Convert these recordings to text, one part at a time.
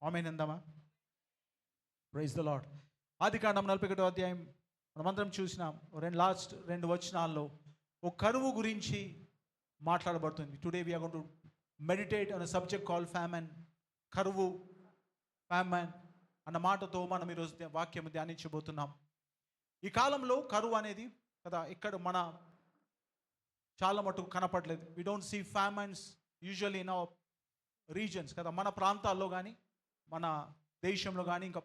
ఆమేన్ అందామా? Praise the Lord. ఆదికాండం 41వ అధ్యాయం మనమందరం చూసినాం. లాస్ట్ రెండు వచనాల్లో ఒక కరువు గురించి మాట్లాడబడుతుంది. Today we are going to meditate on a subject called famine. కరువు, ఫ్యామన్ అన్న మాటతో మనం ఈరోజు వాక్యం ధ్యానించబోతున్నాం. ఈ కాలంలో కరువు అనేది కదా ఇక్కడ మన చాలా మటుకు కనపడలేదు. We don't see famines usually in our regions కదా. మన ప్రాంతాల్లో కానీ మన దేశంలో కానీ ఇంకా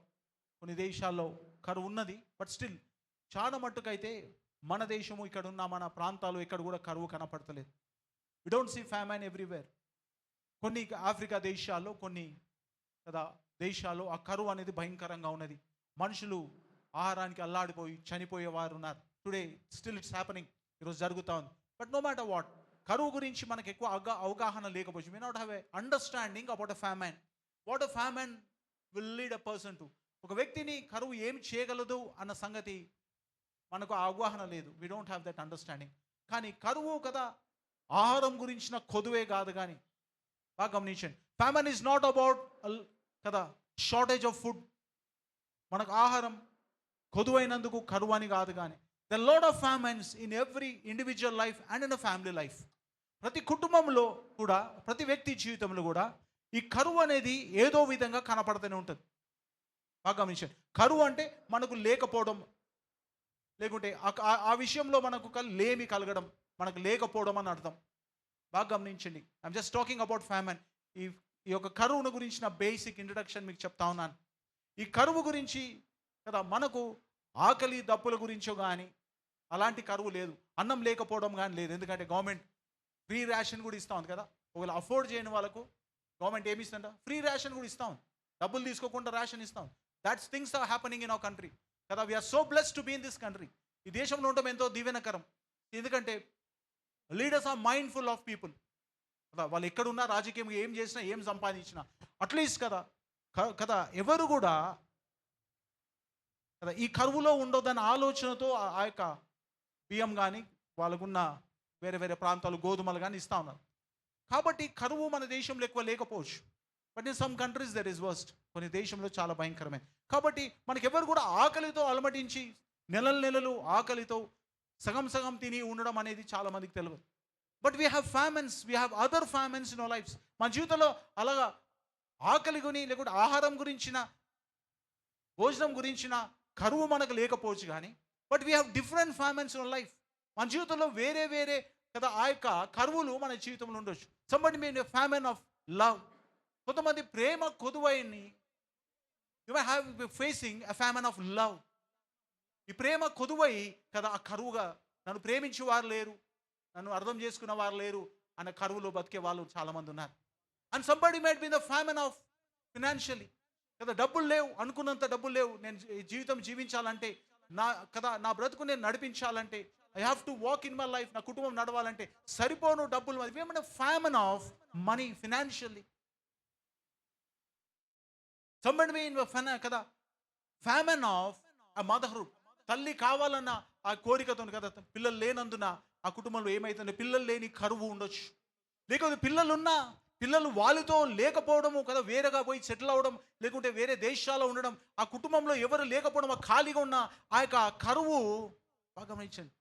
కొన్ని దేశాల్లో కరువు ఉన్నది. బట్ స్టిల్ చాలా మట్టుకైతే మన దేశము ఇక్కడ ఉన్న మన ప్రాంతాలు ఇక్కడ కూడా కరువు కనపడతలేదు. We don't see famine everywhere. కొన్ని ఆఫ్రికా దేశాల్లో కొన్ని కదా దేశాల్లో ఆ కరువు అనేది భయంకరంగా ఉన్నది. మనుషులు ఆహారానికి అల్లాడిపోయి చనిపోయేవారు ఉన్నారు. Today still it's happening. ఈరోజు జరుగుతూ ఉంది. బట్ నో మ్యాటర్ వాట్, కరువు గురించి మనకు ఎక్కువ అవగాహన లేకపోవచ్చు. We not have a understanding about a famine. What a famine will lead a person to. ఒక వ్యక్తిని కరువు ఏమి చేయగలదు అన్న సంగతి మనకు అవగాహన లేదు. We don't have that understanding. కానీ కరువు కదా ఆహారం గురించిన కొదువే కాదు. కానీ బాగా గమనించండి, ఫ్యామిన్ ఈజ్ నాట్ అబౌట్ కదా షార్టేజ్ ఆఫ్ ఫుడ్. మనకు ఆహారం కొదువైనందుకు కరువు అని కాదు. కానీ the lot of famines in every individual life and in a family life. ప్రతి కుటుంబంలో కూడా ప్రతి వ్యక్తి జీవితంలో కూడా ఈ కరువు అనేది ఏదో విధంగా కనపడుతూనే ఉంటుంది. బాగా గమనించండి, కరువు అంటే మనకు లేకపోవడం, లేకుంటే ఆ విషయంలో మనకు లేమి కలగడం, మనకు లేకపోవడం అని అర్థం. బాగా గమనించండి, I'm just talking about famine. ఈ యొక్క కరువును గురించిన బేసిక్ ఇంట్రడక్షన్ మీకు చెప్తా ఉన్నాను. ఈ కరువు గురించి కదా మనకు ఆకలి దప్పుల గురించో కానీ అలాంటి కరువు లేదు. అన్నం లేకపోవడం కానీ లేదు. ఎందుకంటే గవర్నమెంట్ ఫ్రీ రేషన్ కూడా ఇస్తూ ఉంది కదా. ఒకవేళ అఫోర్డ్ చేయని వాళ్ళకు గవర్నమెంట్ ఏమి ఇస్తుంట, ఫ్రీ రేషన్ కూడా ఇస్తూ ఉంది. డబ్బులు తీసుకోకుండా రేషన్ ఇస్తాం. That's things are happening in our country కదా. We're so blessed to be in this country. ఈ దేశంలో ఉండడం ఎంతో దీవెనకరం. ఎందుకంటే leaders are mindful of people కదా. వాళ్ళు ఎక్కడున్నా రాజకీయం ఏం చేసినా ఏం సంపాదించినా అట్లీస్ట్ కదా ఎవరు కూడా కదా ఈ కరువులో ఉండొద్దన్న ఆలోచనతో ఆ యొక్క బియ్యం కానీ వాళ్ళకున్న వేరే వేరే ప్రాంతాలు గోధుమలు కానీ ఇస్తూ ఉన్నారు. కాబట్టి కరువు మన దేశంలో ఎక్కువ లేకపోవచ్చు. But in some countries that is worst. కొన్ని దేశంలో చాలా భయంకరమే. కాబట్టి మనకి ఎవరు కూడా ఆకలితో అలమటించి నెలలు ఆకలితో సగం సగం తిని ఉండడం అనేది చాలా మందికి తెలియదు. But we have famines, we have other famines in our lives. మన జీవితంలో అలాగా ఆకలి కొని లేకుంటే ఆహారం గురించిన భోజనం గురించిన కరువు మనకు లేకపోవచ్చు. కానీ but we have different famines in our life. మన జీవితంలో వేరే వేరే కదా ఆ యొక్క కరువులు మన జీవితంలో ఉండొచ్చు. Somebody mean a famine of love. కొంతమంది ప్రేమ కొదువైని you may have facing a famine of love. ఈ ప్రేమ కొదువై కదా ఆ కరువుగా నన్ను ప్రేమించే వారు లేరు, నన్ను అర్థం చేసుకున్న వారు లేరు అనే కరువులో బతికే వాళ్ళు చాలామంది ఉన్నారు. And somebody might be the famine of financially. కదా డబ్బులు లేవు, అనుకున్నంత డబ్బులు లేవు. నేను జీవితం జీవించాలంటే నా బ్రతుకు నేను నడిపించాలంటే I have to walk in my life. నా కుటుంబం నడవాలంటే సరిపోను డబ్బులు. ఏమంటే famine of money, financially. Somebody mean కదా ఫ్యామిన్ ఆఫ్ ఆ మదర్హుడ్. తల్లి కావాలన్న ఆ కోరికతో కదా పిల్లలు లేనందున ఆ కుటుంబంలో ఏమైతుందో పిల్లలు లేని కరువు ఉండొచ్చు. లేకపోతే పిల్లలు వాళ్ళతో లేకపోవడము కదా, వేరేగా పోయి సెటిల్ అవ్వడం, లేకుంటే వేరే దేశాల్లో ఉండడం, ఆ కుటుంబంలో ఎవరు లేకపోవడం, ఆ ఖాళీగా ఉన్న ఆ యొక్క కరువు బాగా గమనించండి.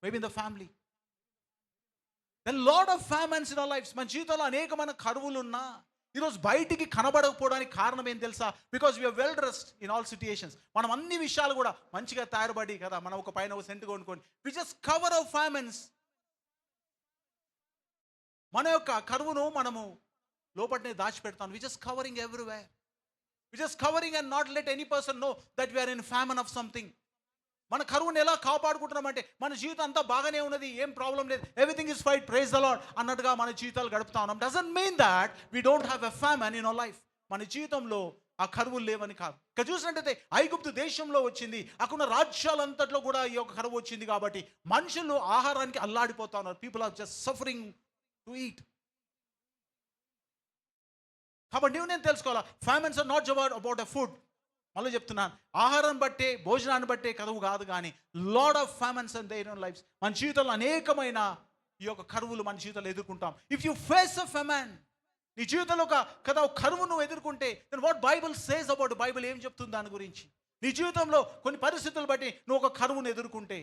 Maybe in the family the lot of famines in our lives. మన జీవితంలో అనేకమైన కరువులు ఉన్నా ఈరోజు బయటికి కనబడకపోవడానికి కారణం ఏం తెలుసా? Because we're well dressed in all situations. మనం అన్ని విషయాలు కూడా మంచిగా తయారుపడి కదా మనం ఒక పైన ఒక సెంట్ కొనుక్కొని we just cover our famines. మన యొక్క కరువును మనము లోపలనే దాచిపెడతాం. We just covering everywhere. We just covering and not let any person know that we're in famine of something. మన కరువును ఎలా కాపాడుకుంటున్నామంటే మన జీవితం అంతా బాగానే ఉన్నది, ఏం ప్రాబ్లం లేదు, everything is fight, praise the Lord అన్నట్టుగా మన జీవితాలు గడుపుతా ఉన్నాం. Doesn't mean that we don't have a famine in our life. మన జీవితంలో ఆ కరువులు లేవని కాదు. ఇక్కడ చూసినట్టయితే ఐగుప్తు దేశంలో వచ్చింది, అక్కడ రాజ్యాలంతట్లో కూడా ఈ యొక్క కరువు వచ్చింది. కాబట్టి మనుషులు ఆహారానికి అల్లాడిపోతా ఉన్నారు. People are just suffering to eat. కాబట్టి నేను తెలుసుకోవాలా, famines are not about a food. మళ్ళీ చెప్తున్నాను, ఆహారం బట్టే భోజనాన్ని బట్టే కరువు కాదు. కానీ lot of famines and their own lives. మన జీవితంలో అనేకమైన ఈ యొక్క కరువులు మన జీవితంలో ఎదుర్కొంటాం. If you face a famine, నీ జీవితంలో ఒక కరువు నువ్వు ఎదుర్కొంటే then what Bible says about, Bible ఏం చెప్తుంది దాని గురించి? నీ జీవితంలో కొన్ని పరిస్థితులు బట్టి నువ్వు ఒక కరువును ఎదుర్కొంటే,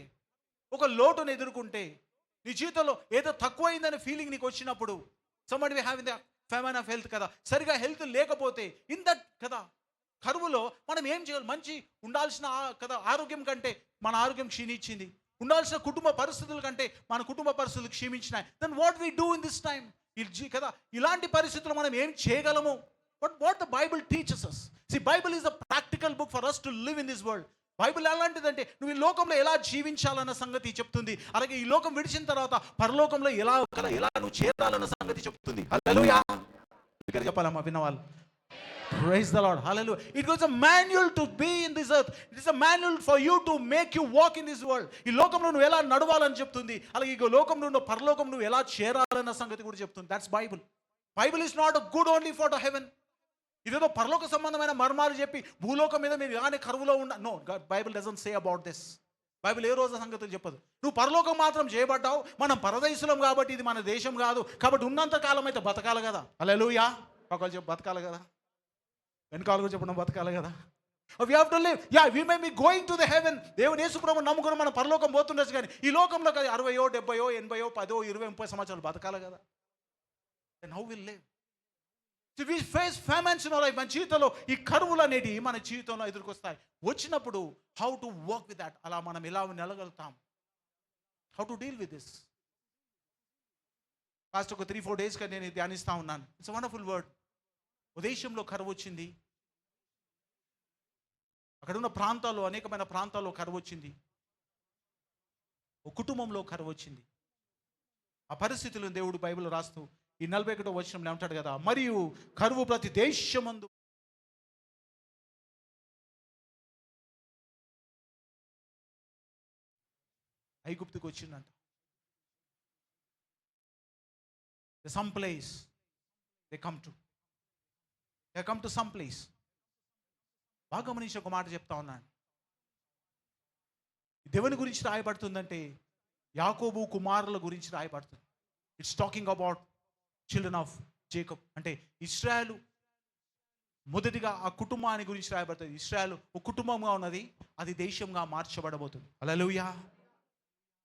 ఒక లోటును ఎదుర్కొంటే, నీ జీవితంలో ఏదో తక్కువైందనే ఫీలింగ్ నీకు వచ్చినప్పుడు, somebody we have in the famine of health కదా, సరిగా హెల్త్ లేకపోతే ఇన్ దట్ కదా కరువులో మనం ఏం చేయాలి? మంచి ఉండాల్సిన కదా ఆరోగ్యం కంటే మన ఆరోగ్యం క్షీణించింది, ఉండాల్సిన కుటుంబ పరిస్థితుల కంటే మన కుటుంబ పరిస్థితులు క్షీణించినాయి. Then what we do in this time కదా, ఇలాంటి పరిస్థితుల్లో మనం ఏం చేయగలము? What the Bible teachers us. See, Bible is a practical book for us to live in this world. Bible ఎలాంటిదంటే నువ్వు ఈ లోకంలో ఎలా జీవించాలన్న సంగతి చెప్తుంది, అలాగే ఈ లోకం విడిచిన తర్వాత పరలోకంలో ఎలా నువ్వు చేరాలన్న సంగతి చెప్తుంది. హల్లెలూయా. ఇక్కడ చెప్పాలమ్మా విన్నవాళ్ళు. Praise the Lord. Hallelujah. It was a manual to be in this earth. It is a manual for you to make you walk in this world. ఈ లోకంలో నువ్వు ఎలా నడవాలని చెప్తుంది, అలాగే ఈ లోకంలో నువ్వు పరలోకం నువ్వు ఎలా చేరాలన్న సంగతి కూడా చెప్తుంది. That's Bible. Bible is not good only for the heaven. ఇదేదో పరలోక సంబంధమైన మర్మాలు చెప్పి భూలోకం మీద మీరు ఇలానే కరువులో no, Bible doesn't say about this. Bible ఏ రోజు సంగతులు చెప్పదు. నువ్వు పరలోకం మాత్రం చేయబడ్డావు, మనం పరదేశులం కాబట్టి ఇది మన దేశం కాదు, కాబట్టి ఉన్నంత కాలం అయితే బతకాలి కదా. హల్లెలూయా. ఒకళ్ళు చెప్పు బతకాలి కదా, వెనకాలకు చెప్పడం బతకాలి కదా. We have to live. Yeah, we may be going to the heaven. దేవుని యేసు ప్రభువుని నమ్ముకుని మనం పరలోకం పోతుండొచ్చు, కానీ ఈ లోకంలో 60, 70, 80, 10, 20, 30 సంవత్సరాలు బతకాలి కదా. Then how will live? So we face famines in our life. మన జీవితంలో ఈ కరువులు అనేవి మన జీవితంలో ఎదుర్కొస్తాయి. వచ్చినప్పుడు how to work with that, అలా మనం ఎలా నిలగలుగుతాం, how to deal with this. Fast ఒక 3-4 days గా నేను ధ్యానిస్తా ఉన్నాను. It's wonderful word. ఓ దేశంలో కరువు వచ్చింది, అక్కడ ఉన్న ప్రాంతాల్లో అనేకమైన ప్రాంతాల్లో కరువు వచ్చింది, ఓ కుటుంబంలో కరువు వచ్చింది. ఆ పరిస్థితులను దేవుడు బైబిల్ రాస్తూ ఈ 41వ వచనంలో ఏమంటాడు కదా, మరియు కరువు ప్రతి దేశమందు ఐగుప్తుకు వచ్చిందంట. Some place they come to some place. బాగా గమనించి ఒక మాట చెప్తా ఉన్నాను. దేవుని గురించి రాయబడుతుందంటే యాకోబు కుమారుల గురించి రాయబడుతుంది. It's talking about children of Jacob. అంటే ఇశ్రాయేలు మొదటిగా ఆ కుటుంబాన్ని గురించి రాయబడుతుంది. ఇశ్రాయేలు ఒక కుటుంబంగా ఉన్నది, అది దేశంగా మార్చబడబోతుంది. హల్లెలూయా.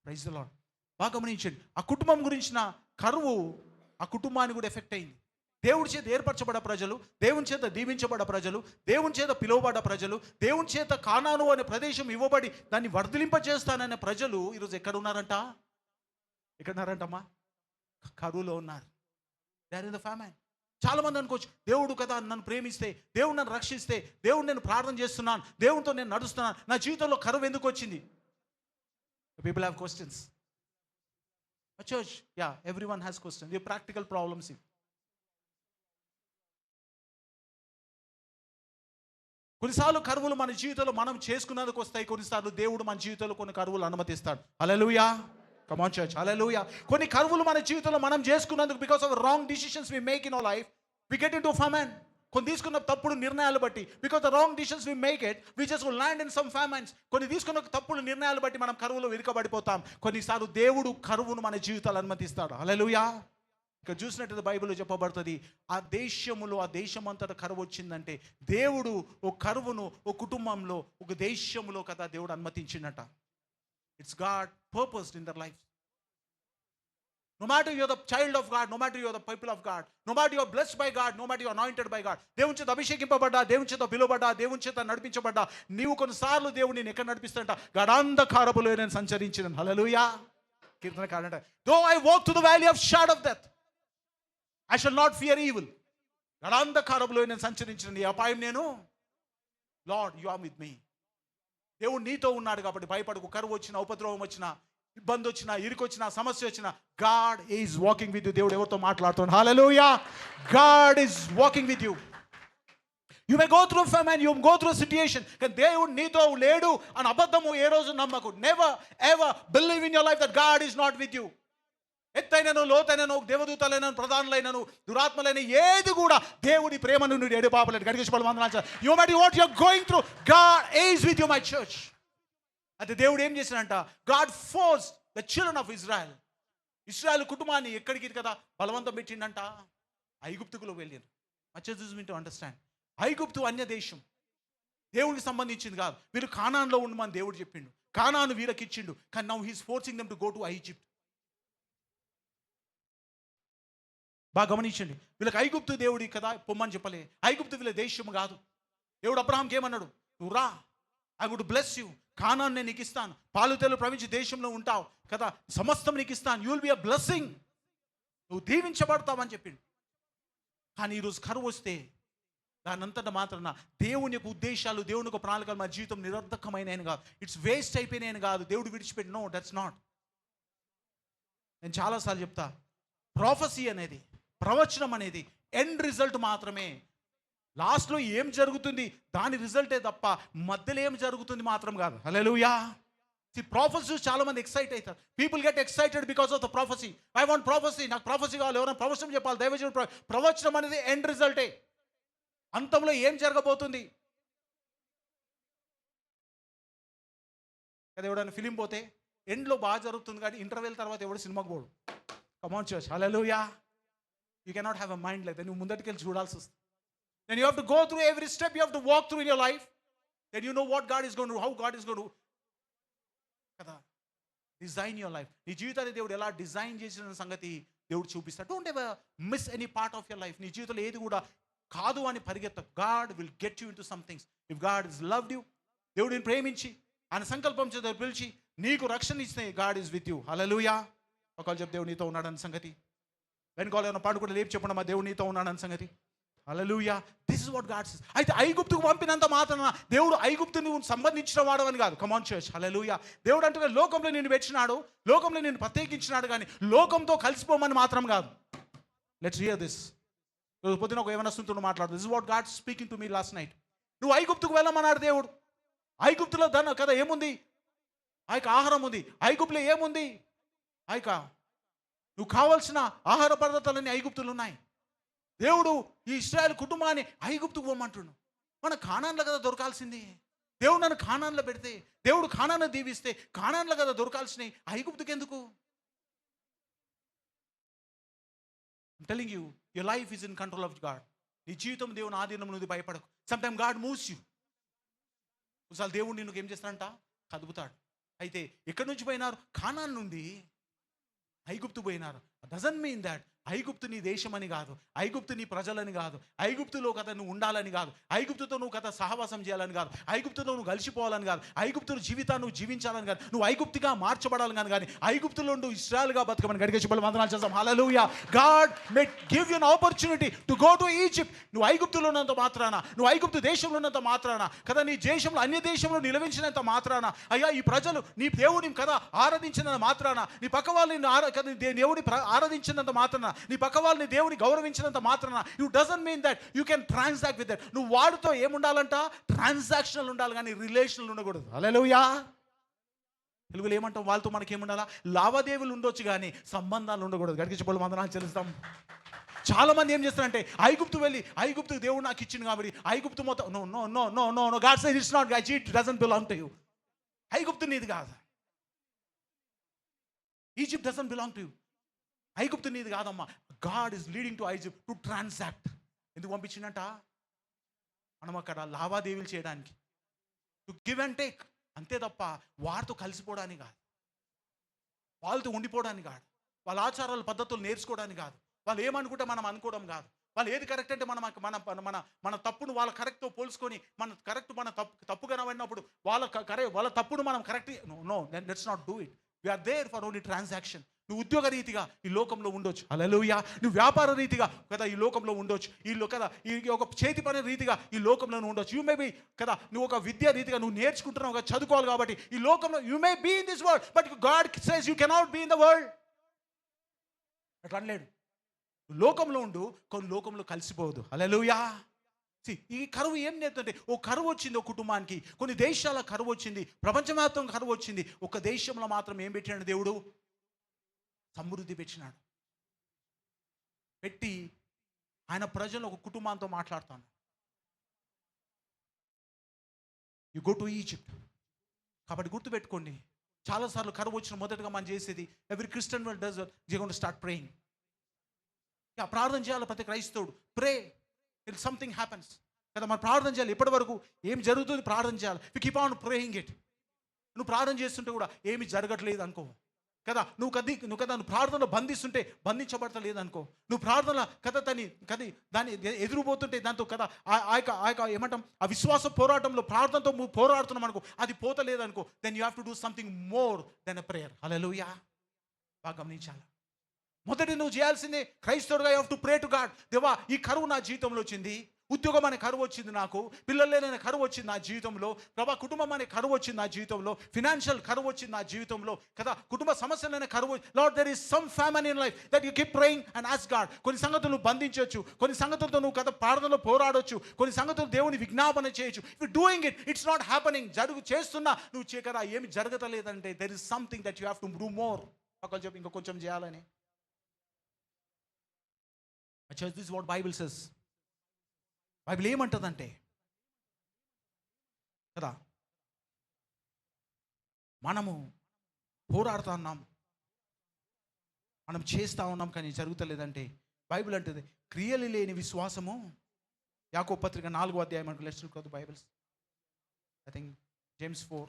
Praise the lord. బాగా గమనించండి, ఆ కుటుంబం గురించిన కరువు ఆ కుటుంబాన్ని కూడా ఎఫెక్ట్ అయింది. దేవుడి చేత ఏర్పరచబడ్డ ప్రజలు, దేవుని చేత దీవించబడ్డ ప్రజలు, దేవుని చేత పిలువబడ్డ ప్రజలు, దేవుని చేత కానాను అనే ప్రదేశం ఇవ్వబడి దాన్ని వర్ధిలింపజేస్తాననే ప్రజలు ఈరోజు ఎక్కడ ఉన్నారంట? ఎక్కడున్నారంటమ్మా? కరువులో ఉన్నారు. They are in the famine. చాలా మంది అనుకోవచ్చు, దేవుడు కదా నన్ను ప్రేమిస్తే, దేవుడు నన్ను రక్షిస్తే, దేవుడు నేను ప్రార్థన చేస్తున్నాను, దేవునితో నేను నడుస్తున్నాను, నా జీవితంలో కరువు ఎందుకు వచ్చింది? People have questions. Church, yeah, everyone has questions. The practical problems. కొన్నిసార్లు కరువులు మన జీవితంలో మనం చేసుకున్నందుకు వస్తాయి, కొన్నిసార్లు దేవుడు మన జీవితంలో కొన్ని కరువులు అనుమతిస్తాడు. Hallelujah. Come on church. Hallelujah. కొన్ని కరువులు మన జీవితంలో మనం చేసుకున్నందుకు, because of wrong decisions we make in our life, we get into famine. కొన్ని తీసుకున్న తప్పుడు నిర్ణయాలు బట్టి, because the wrong decisions we make it, we just will land in some famines. కొన్ని తీసుకున్న తప్పుడు నిర్ణయాలు బట్టి మనం కరువులో ఇరుకబడిపోతాం. కొన్నిసార్లు దేవుడు కరువును మన జీవితాలు అనుమతిస్తాడు. హల్లెలూయా. ఇక్కడ చూసినట్టు బైబిల్లో చెప్పబడుతుంది, ఆ దేశములో, ఆ దేశం అంతటా కరువు వచ్చిందంటే దేవుడు ఒక కరువును ఒక కుటుంబంలో, ఒక దేశములో కదా దేవుడు అనుమతించినట. It's God purposed in their life. No matter you are the child of God, no matter you are the people of God, no matter you are blessed by God, no matter you are anointed by God, దేవుని చేత అభిషేకింపబడ్డా, దేవుని చేత పిలువబడ్డా, దేవుని చేత నడిపించబడ్డా, నీవు కొన్నిసార్లు దేవుడు నేను ఎక్కడ నడిపిస్తాడంట? గాఢాంధకారములో నేను సంచరించినాను. హల్లెలూయా. కీర్తనకారుడు, though I walk through the valley of shadow of death, I shall not fear evil. గాఢాంధకారములో నేను సంచరించిన ఈ అపాయం నేను, lord you are with me. దేవుడు నీతో ఉన్నాడు కాబట్టి భయపడకు. కరువు వచ్చినా, ఉపద్రవం వచ్చినా, ఇబ్బంది వచ్చినా, ఇరుకొచ్చినా, సమస్య వచ్చినా, God is walking with you. దేవుడు ఎవరితో మాట్లాడుతున్నాడు? Hallelujah. God is walking with you. You may go through famine, you go through situation, కానీ దేవుడు నీతో లేడు అని అబద్ధము ఏ రోజు నమ్మకు. Never ever believe in your life that God is not with you. ఎత్తైనను, లోతైనను, దేవదూతలైనను, ప్రధానులైనను, దురాత్మలైన ఏది కూడా దేవుడి ప్రేమను నువ్వు ఎడపాపలేదు. గడిగేసి వందనాలు. You matter what you are going through, God is with you my church. అయితే దేవుడు ఏం చేశాడంట? God force the children of Israel. ఇశ్రాయేలు కుటుంబాన్ని ఎక్కడికి కదా బలవంతం పెట్టిండంట? ఐగుప్తుకులో వెళ్ళారు. Much this mean to understand. ఐగుప్తు అన్య దేశం, దేవుడికి సంబంధించింది కాదు. వీరు కానాన్లో ఉండమని దేవుడు చెప్పిండు, కానాను వీరికి ఇచ్చిండు. కానీ now he's forcing them to go to Egypt. బాగా గమనించండి, వీళ్ళకి ఐగుప్తు దేవుడి కదా పొమ్మని చెప్పలే. ఐగుప్తు వీళ్ళ దేశం కాదు. దేవుడు అబ్రహాంకి ఏమన్నాడు? నువ్వు రా, I would bless you, Canaan నేను నీకు ఇస్తాను, పాలుతేలు ప్రవహించి దేశంలో ఉంటావు కదా, సమస్తం నీకు ఇస్తాను, you will be a blessing, నువ్వు దీవించబడతావని చెప్పిండు. కానీ ఈరోజు కరువు వస్తే దాని అంతటా మాత్రాన దేవుని యొక్క ఉద్దేశాలు, దేవుని యొక్క ప్రణాళికలు మా జీవితం నిరర్థకమైన కాదు, ఇట్స్ వేస్ట్ అయిపోయినాయని కాదు, దేవుడు విడిచిపెట్టి. No, that's not. నేను చాలాసార్లు చెప్తా, ప్రాఫెసీ అనేది, ప్రవచనం అనేది ఎండ్ రిజల్ట్ మాత్రమే. లాస్ట్లో ఏం జరుగుతుంది దాని రిజల్టే తప్ప మధ్యలో ఏం జరుగుతుంది మాత్రం కాదు. హల్లెలూయా. ప్రాఫెసీ చాలా మంది ఎక్సైట్ అవుతారు. People get excited because of the prophecy. I want prophecy, నాకు ప్రాఫెసీ కావాలి, ఎవరైనా ప్రవచనం చెప్పాలి, దైవజనుడు. ప్రవచనం అనేది ఎండ్ రిజల్టే. అంతంలో ఏం జరగబోతుంది కదా, ఎవడైనా ఫిలిం పోతే ఎండ్లో బాగా జరుగుతుంది, కానీ ఇంటర్వెల్ తర్వాత ఎవడు సినిమాకి పోడు. Come on church, hallelujah. You cannot have a mind like that. నువ్వు ముందటికి వెళ్ళి చూడాల్సి వస్తుంది. Then you have to go through every step, you have to walk through in your life. Then you know what God is going to do, how God is going to kada design your life. నీ జీవితాన్ని దేవుడు ఎలా design చేసిన సంగతి దేవుడు చూపిస్తాడు. Don't ever miss any part of your life. నీ జీవితంలో ఏది కూడా కాదు అని పరిగెత్తకు. God will get you into some things. If God has loved you, దేవుడు నిన్ను ప్రేమించి ఆయన సంకల్పం చేత పిలిచి నీకు రక్షణ ఇస్తే God is with you. హల్లెలూయా. ఒకళ్ళు చెప్తే దేవుడు నీతో ఉన్నాడని సంగతి. వెనకాల ఏమైనా పాడు కూడా లేపు చెప్పండి, మా దేవుడు నీతో ఉన్నాడని సంగతి. Hallelujah. This is what God says. అయితే ఐగుప్తుకు పంపినంత మాత్రాన దేవుడు ఐగుప్తుని సంబంధించిన వాడవని కాదు. Come on church, hallelujah. దేవుడు అంటే లోకంలో నిన్ను పెట్టినాడు, లోకంలో నిన్ను ప్రత్యేకించినాడు, కానీ లోకంతో కలిసిపోమని మాత్రం కాదు. Let's hear this. పొద్దున ఒక యవనస్తునితో మాట్లాడు. This is what God speaking to me last night. నువ్వు ఐగుప్తుకు వెళ్ళమన్నాడు దేవుడు. ఐగుప్తులో దాని కదా ఏముంది? ఆ యొక్క ఆహారం ఉంది. ఐగుప్తులో ఏముంది? ఆ యొక్క నువ్వు కావాల్సిన ఆహార పదార్థాలన్నీ ఐగుప్తులు ఉన్నాయి. దేవుడు ఈ ఇశ్రాయేలు కుటుంబాన్ని ఐగుప్తుకు పోమంటున్నాడు. మన కానాన్లో కదా దొరకాల్సింది. దేవుడు నన్ను కానాన్లో పెడితే, దేవుడు కానాన్ను దీవిస్తే కానాన్లో కదా దొరకాల్సినవి, ఐగుప్తుకు ఎందుకు? I'm telling you, your life is in control of God. నీ జీవితం దేవుని ఆధీనం నుండి భయపడకు. Sometime God moves you. ఒకసారి దేవుడు నిన్ను ఏం చేస్తాడంట? కదుపుతాడు. అయితే ఎక్కడి నుంచి పోయినారు? కానాన్ నుండి ఐగుప్తు పోయినారు. డజంట్ మీన్ దట్ ఐగుప్తు నీ దేశం అని కాదు, ఐగుప్తు నీ ప్రజలని కాదు, ఐగుప్తులో కదా నువ్వు ఉండాలని కాదు, ఐగుప్తుతో నువ్వు కదా సహవాసం చేయాలని కాదు, ఐగుప్తులో నువ్వు కలిసిపోవాలని కాదు, ఐగుప్తు జీవితాన్ని నువ్వు జీవించాలని కాదు, నువ్వు ఐగుప్తుగా మార్చబడాలని కానీ ఐగుప్తులో నువ్వు ఇశ్రాయేలుగా బతకమని గడిగే చెప్పాలి. వందనాలు చేస్తాం. Hallelujah. God may give you an opportunity to go to Egypt. నువ్వు ఐగుప్తులో ఉన్నంత మాత్రాన, నువ్వు ఐగుప్తు దేశంలో ఉన్నంత మాత్రాన కదా, నీ దేశంలో అన్య దేశంలో నిలవించినంత మాత్రాన, అయ్యా ఈ ప్రజలు నీ దేవుడిని కదా ఆరాధించినంత మాత్రాన, నీ పక్క వాళ్ళని దేవుని ఆరాధించినంత మాత్రాన, నీ పక్క వాళ్ళని దేవుని గౌరవించినంత మాత్రాన, you doesn't mean that you can transact with that. నువ్వు వాడితో ఏముండాలంట? ట్రాన్సాక్షనల్ ఉండాలి, కానీ రిలేషనల్ ఉండకూడదు. హల్లెలూయా. తెలుగులో ఏమంటాం? వాళ్ళతో మనకి ఏముండాలా? లావాదేవీలు ఉండొచ్చు, కానీ సంబంధాలు ఉండకూడదు. గడికి చెప్పాలి. వందనాలు చెల్లిస్తాం. చాలా మంది ఏం చేస్తారంటే ఐగుప్తు వెళ్ళి, ఐగుప్తు దేవుడు నాకు ఇచ్చింది కాబట్టి ఐగుప్తు మొత్తం. No no no no no no God says it's not, it doesn't belong to you. ఐగుప్తు నీది కాదు. Egypt doesn't belong to you. ఐగుప్తు నీది కాదమ్మా. God is leading to Egypt to transact. ఎందుకు పంపించిందంట? మనం అక్కడ లావాదేవీలు చేయడానికి, టు గివ్ అండ్ టేక్, అంతే తప్ప వారితో కలిసిపోవడానికి కాదు, వాళ్ళతో ఉండిపోవడానికి కాదు, వాళ్ళ ఆచారాలు పద్ధతులు నేర్చుకోవడానికి కాదు, వాళ్ళు ఏమనుకుంటే మనం అనుకోవడం కాదు, వాళ్ళు ఏది కరెక్ట్ అంటే మన మన మన మన తప్పును వాళ్ళ కరెక్ట్తో పోల్చుకొని మన కరెక్ట్ మన తప్పు కనబడినప్పుడు వాళ్ళ తప్పును మనం correct. No, let's not do it. We're there for only transaction. నువ్వు ఉద్యోగ రీతిగా ఈ లోకంలో ఉండొచ్చు. హల్లెలూయా. నువ్వు వ్యాపార రీతిగా కదా ఈ లోకంలో ఉండొచ్చు. కదా ఈ ఒక చేతి పని రీతిగా ఈ లోకంలో ఉండొచ్చు. యూ మే బి కదా, నువ్వు ఒక విద్యా రీతిగా నువ్వు నేర్చుకుంటున్నావు కదా, చదువుకోవాలి కాబట్టి ఈ లోకంలో you may be in this world, but God says you cannot be in the world. అట్లా అనలేడు. లోకంలో ఉండు, కొన్ని లోకంలో కలిసిపోవద్దు. హల్లెలూయా. ఈ కరువు ఏం నేర్తుంటే, ఓ కరువు వచ్చింది ఒక కుటుంబానికి, కొన్ని దేశాల కరువు వచ్చింది, ప్రపంచవ్యాప్తం కరువు వచ్చింది. ఒక దేశంలో మాత్రం ఏం పెట్టినాడు దేవుడు? సమృద్ధి పెట్టినాడు. పెట్టి ఆయన ప్రజలు ఒక కుటుంబంతో మాట్లాడుతాను. You go to Egypt. కాబట్టి గుర్తుపెట్టుకోండి, చాలాసార్లు కరువు వచ్చిన మొదటగా మనం చేసేది, every Christian will does they going to start praying. ప్రార్థన చేయాలి ప్రతి క్రైస్తవుడు. ప్రే ఇట్ సంథింగ్ హ్యాపెన్స్ కదా. మనం ప్రార్థన చేయాలి. ఇప్పటి వరకు ఏం జరుగుతుంది ప్రార్థన చేయాలి. We keep on praying it. నువ్వు ప్రార్థన చేస్తుంటే కూడా ఏమి జరగట్లేదు అనుకో కదా, నువ్వు ప్రార్థనలో బంధిస్తుంటే బంధించబడతలేదు అనుకో, నువ్వు ప్రార్థన దాన్ని ఎదురుపోతుంటే దాంతో కదా ఆ యొక్క ఏమంటాం ఆ విశ్వాస పోరాటంలో ప్రార్థనతో పోరాడుతున్నాం అనుకో, అది పోతలేదు అనుకో, then you have to do something more than a prayer. Hallelujah. బాగా గమనించాలి. మొదటి నువ్వు చేయాల్సిందే క్రైస్తవుడుగా you have to pray to God. దేవా, ఈ కరువు నా జీవితంలో వచ్చింది, ఉద్యోగం అనే కరువు వచ్చింది, నాకు పిల్లలు లేని కరువు వచ్చింది నా జీవితంలో, ప్రభా కుటుంబం అనే కరువు వచ్చింది నా జీవితంలో, ఫినాన్షియల్ కరువు వచ్చింది నా జీవితంలో కదా, కుటుంబ సమస్యలనే కరువు. Lord, there is some famine in life that you keep praying and ask God. కొన్ని సంగతులు నువ్వు బంధించవచ్చు, కొన్ని సంగతులతో నువ్వు కదా ప్రార్థనలో పోరాడొచ్చు, కొన్ని సంగతులు దేవుని విజ్ఞాపన చేయొచ్చు. If you doing it, it's not happening. చేస్తున్నా నువ్వు చేయకరా ఏమి జరగతలేదంటే there is something that you have to do more. ఒకళ్ళు చెప్పి ఇంకా కొంచెం చేయాలని. Church, this is what Bible says. Bible ఏమంటుందంటే కదా, మనము పోరాడుతూ ఉన్నాం, మనం చేస్తూ ఉన్నాం, కానీ జరుగుతలేదంటే బైబిల్ అంటుంది క్రియలు లేని విశ్వాసము. యాకోబు పత్రిక 4వ అధ్యాయం మనకు let's look at the Bibles. I think James 4.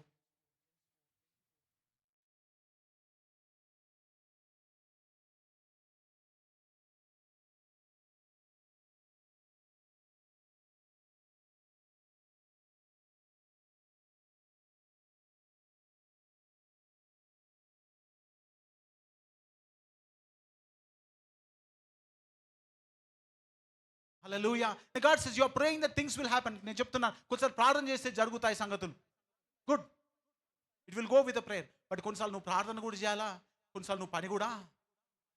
Hallelujah. God says you are praying that things will happen. నేను చెప్తున్నాను, కొన్నిసార్లు ప్రార్థన చేస్తే జరుగుతాయి సంగతులు. Good, it will go with the prayer. But కొన్నిసార్లు నువ్వు ప్రార్థన కూడా చేయాలా, కొన్నిసార్లు నువ్వు పని కూడా,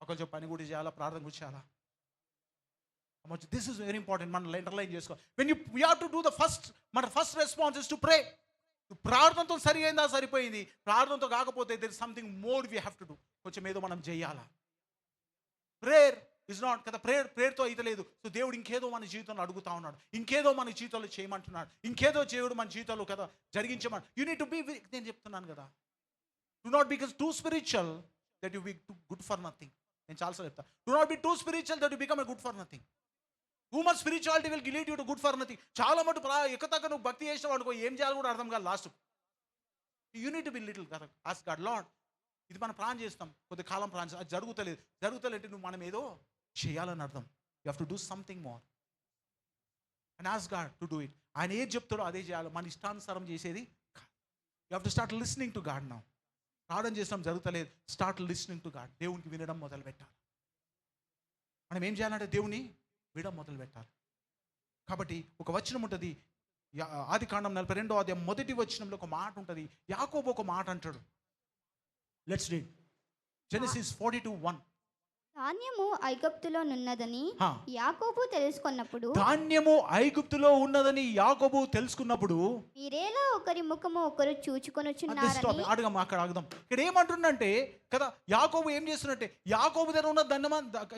ఒకళ్ళు పని కూడా చేయాలా, ప్రార్థన కూడా చేయాలా. This is very important. మనం అండర్లైన్ చేసుకో. When you have to do the మన first response is to pray. ప్రార్థనతో సరి అయిందా, సరిపోయింది. ప్రార్థనతో కాకపోతే there is something more we have to do. కొంచెం ఏదో మనం చేయాలా. ప్రేయర్ ఇస్ నాట్ కదా, ప్రేయర్తో అయితే లేదు. సో దేవుడు ఇంకేదో మన జీవితంలో అడుగుతా ఉన్నాడు, ఇంకేదో మన జీవితంలో చేయమంటున్నాడు, ఇంకేదో దేవుడు మన జీవితంలో కదా జరిగించమని. యూ నీడ్ టు బీ, నేను చెప్తున్నాను కదా, do not become too spiritual that you be good for nothing. నేను చాలాసార్లు చెప్తాను, do not be too spiritual that you become a good for nothing. Too much spirituality will lead you to good for nothing. చాలా మటు ఎక్కతక్క నువ్వు భక్తి చేసినావు అనుకో, ఏం చేయాలి కూడా అర్థం కాదు last. You need to be little కదా, ఆస్క్ గాడ్, లార్డ్ ఇది మనం ప్రార్థన చేస్తాం, కొద్ది కాలం ప్రార్థన చేస్తాం, అది జరుగుతలేదు నువ్వు మనం ఏదో చేయాలని అర్థం. You have to do something more and ask God to do it. ఆయన ఏది చెప్తాడో అదే చేయాలి, మన ఇష్టానుసారం చేసేది. You have to start listening to God now. ప్రార్థన చేస్తాం జరుగుతలేదు, స్టార్ట్ లిస్నింగ్ టు గాడ్. దేవునికి వినడం మొదలు పెట్టాలి. మనం ఏం చేయాలంటే దేవుని వినడం మొదలు పెట్టాలి. కాబట్టి ఒక వచనం ఉంటుంది, ఆదికాండం 42వ అధ్యాయం మొదటి వచనంలో ఒక మాట ఉంటుంది. యాకోబు ఒక మాట అంటాడు. Let's read Genesis 42:1. ధాన్యము ఐగుప్తులో ఉన్నదని యాకోబు తెలుసుకున్నప్పుడు, ధాన్యము ఐగుప్తులో ఉన్నదని యాకోబు తెలుసుకున్నప్పుడు మీరేలా ఒకరి ముఖము ఒకరు చూచుకొనుచున్నారని. అక్కడ ఆగుదాం. ఇక్కడ ఏమంటుందంటే కదా, యాకోబు ఏం చేస్తున్నట్టే, యాకోబు దగ్గర ఉన్న ధాన్యం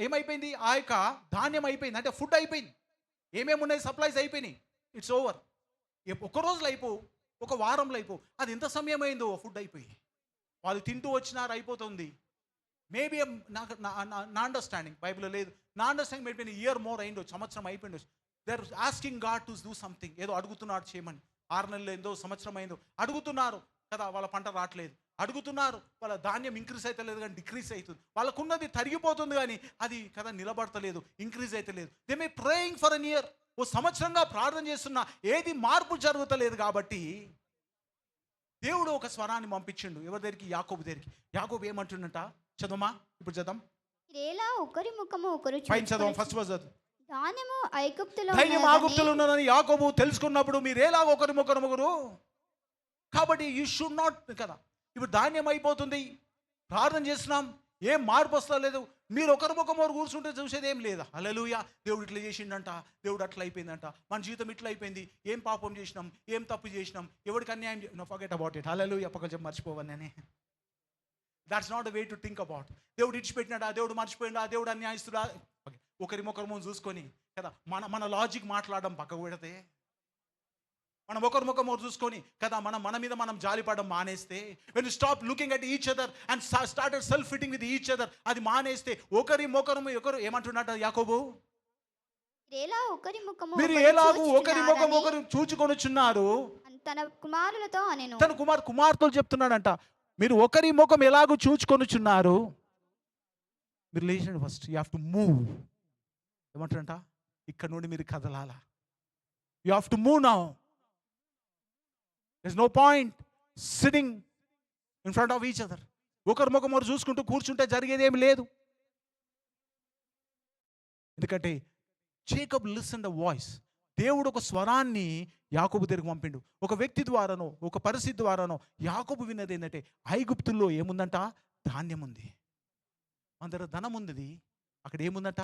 ఏమైపోయింది, ఆ యొక్క ధాన్యం అయిపోయింది, అంటే ఫుడ్ అయిపోయింది. ఏమేమి ఉన్నాయి, సప్లైస్ అయిపోయినాయి. It's over. ఒక రోజులో అయిపో, ఒక వారంలో అయిపో, అది ఎంత సమయం అయిందో ఫుడ్ అయిపోయి వాళ్ళు తింటూ వచ్చినారు, అయిపోతుంది. మేబీ నా అండర్స్టాండింగ్, బైబిల్లో లేదు, నా అండర్స్టాండింగ్ మేబీ ఇయర్ మోర్ అయిందో, సంవత్సరం అయిపోయిందో. They are asking God to do something. ఏదో అడుగుతున్నాడు చేయమని. 6 నెలలు అయిందో, సంవత్సరం అయిందో అడుగుతున్నారు కదా, వాళ్ళ పంట రావట్లేదు, అడుగుతున్నారు, వాళ్ళ ధాన్యం ఇంక్రీజ్ అయితే లేదు కానీ డిక్రీజ్ అవుతుంది, వాళ్ళకున్నది తరిగిపోతుంది కానీ అది కదా నిలబడతలేదు, ఇంక్రీజ్ అయితే లేదు. They may praying for an year. ఓ సంవత్సరంగా ప్రార్థన చేస్తున్నా ఏది మార్పు జరుగుతలేదు. కాబట్టి దేవుడు ఒక స్వరాన్ని పంపించిండు ఎవరి దగ్గరికి, యాకోబు దగ్గరికి. యాకోబు ఏమంటుండంట, చదవమా, ఇప్పుడు చదవం. మీరేలా ఒకరి ముఖము ఒకరు పైన చదవం, ఫస్ట్ వర్స్ చదువు. ధాన్యము ఐగుప్తులో ఉన్నదని యాకోబు తెలుసుకున్నప్పుడు మీరేలా ఒకరి ముఖరు. కాబట్టి యూ షుడ్ నాట్ కదా, ఇప్పుడు ధాన్యం అయిపోతుంది, ప్రార్థన చేస్తున్నాం, ఏం మార్పు వస్తలేదు, మీరు ఒకరి ముఖం ఒకరు కూర్చుంటే చూసేది ఏం లేదా. హల్లెలూయా. దేవుడు ఇట్లా చేసిండంట, దేవుడు అట్లా అయిపోయిందంట, మన జీవితం ఇట్లా అయిపోయింది, ఏం పాపం చేసినాం, ఏం తప్పు చేసినాం, ఎవరికి అన్యాయం నో ఫర్గెట్ అబౌట్ ఇట్. హల్లెలూయా. పక్కన చెప్పి మర్చిపోవాలి నేను. That's not the way to think about. దేవుడు ఇడిచిపెట్టినాడా, దేవుడు మర్చిపోయినా, దేవుడు అన్యాయస్తుడా, ఒకరి ముఖము చూసుకొని కదా మన లాజిక్ మాట్లాడడం పక్కకు పెడితే మనం ఒకరి ముఖం ఒకరు చూసుకొని కదా మన మీద మనం జాలిపడడం మానేస్తే, when you stop looking at each other and started self fitting with each other, అది మానేస్తే ఒకరు ఏమంటున్నాడు యాకోబు, మీరు ఎలాగూ ఒకరి ముఖం ఒకరు చూచుకొనుచున్నారు. తన కుమారులతో అనెను. తన కుమార్తెలు చెప్తున్నాడంట, మీరు ఒకరి ముఖం ఎలాగూ చూచుకొనుచున్నారు. మీరు లేచండి, first you have to move. ఏమంటారంట, ఇక్కడ నుండి మీరు కదలాలా. You have to move now. There's no point sitting in front of each other. ఒకరి ముఖం ఒకరు చూసుకుంటూ కూర్చుంటే జరిగేది ఏమి లేదు. ఎందుకంటే జేకబ్ లిసన్ ద వాయిస్. దేవుడు ఒక స్వరాన్ని యాకోబు దగ్గరికి పంపిండు. ఒక వ్యక్తి ద్వారానో ఒక పరిస్థితి ద్వారానో యాకోబు విన్నది ఏంటంటే, ఐగుప్తుల్లో ఏముందంట, ధాన్యం ఉంది. మన దగ్గర ధనం ఉంది, అక్కడ ఏముందంట,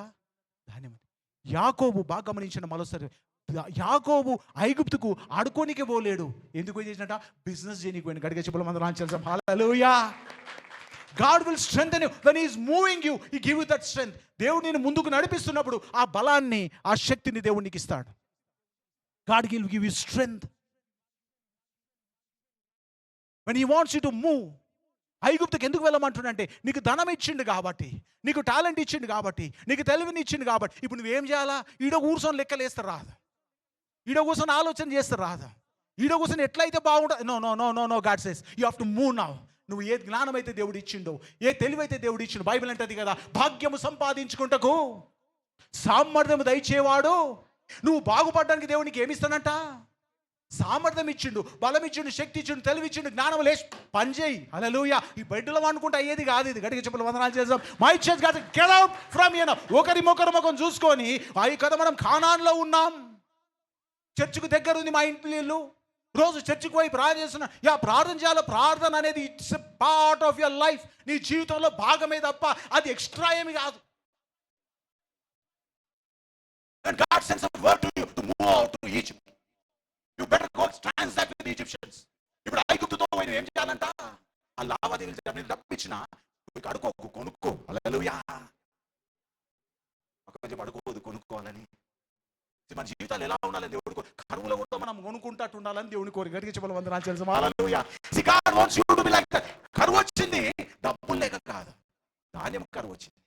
ధాన్యం ఉంది. యాకోబు బాగా గమనించిన మరోసారి, యాకోబు ఐగుప్తుకు ఆడుకోనికే పోలేడు. ఎందుకు చేసినట్ట, బిజినెస్ చేయనీకి పోయింది. గడిగ చెప్పుల మంది రాంచాల్సిన హల్లెలూయా. God will strengthen you when he is moving you. He give you that strength. దేవుడు నిన్ను ముందుకు నడిపిస్తున్నప్పుడు ఆ బలాన్ని, ఆ శక్తిని దేవుడు నీకు ఇస్తాడు. God will give you strength when he wants you to move. ఐగుప్తుకు ఎందుకు వెళ్ళమంటున్నంటే, నీకు ధనం ఇచ్చిండు కాబట్టి, నీకు టాలెంట్ ఇచ్చిండు కాబట్టి, నీకు తెలివిని ఇచ్చిండు కాబట్టి, ఇప్పుడు నువ్వేం చేయాలా, ఈడో కూర్చొని లెక్కలేస్తారు రాదు, ఈడో కూర్చొని ఆలోచన చేస్తారు రాదు, ఈడో కూర్చొని ఎట్లయితే బాగుంటుంది. No no no no no God says you have to move now. నువ్వు ఏ జ్ఞానం అయితే దేవుడు ఇచ్చిండో, ఏ తెలివైతే దేవుడు ఇచ్చిండో, బైబిల్ అంటది కదా, భాగ్యము సంపాదించుకుంటకు సామర్థ్యము దయచేవాడు. నువ్వు బాగుపడడానికి దేవుడు నీకు ఏమిస్తానంట, సామర్థ్యం ఇచ్చిండు, బలం ఇచ్చిండు, శక్తి ఇచ్చిండు, తెలివి ఇచ్చిండు, జ్ఞానం లేచి పని చేయి. హల్లెలూయా. ఈ బెడ్లో అనుకుంటే అయ్యేది కాదు. ఇది గట్టిగా చెప్పులు వందనాలు చేద్దాం. My church got get out from here. ఒకరి ముఖం చూసుకొని, అవి కదా మనం కానాన్లో ఉన్నాం, చర్చికి దగ్గర ఉంది మా ఇంటి ఇల్లు, రోజు చర్చికి పోయి ప్రార్థన చేస్తున్నా. ప్రార్థన చేయాలి. ప్రార్థన అనేది it's a part of your life. నీ జీవితంలో భాగమే తప్ప అది ఎక్స్ట్రా ఏమి కాదు. And God sends a word to you to move out to Egypt. You better go transact with the Egyptians. ఇప్పుడు ఐగుప్తుతో నువ్వు ఏం చేయాలంట, ఆ లావాదేవీలు తప్పించిన అడుకోకు, కొనుక్కో. హల్లెలూయా. కొంచెం అడుకోదు, కొనుక్కోవాలని. మన జీవితాలు ఎలా ఉండాలని దేవుడు, కరువులో కూడా మనం కొనుక్కుంటూ ఉండాలని దేవుని కోరిక. గట్టిగా చెప్పాలి వందనాలు తెలుసు. హల్లెలూయా. See, God wants you to be like that. కరువు వచ్చింది డబ్బులు లేక కాదు, ధాన్యం కరువు వచ్చింది.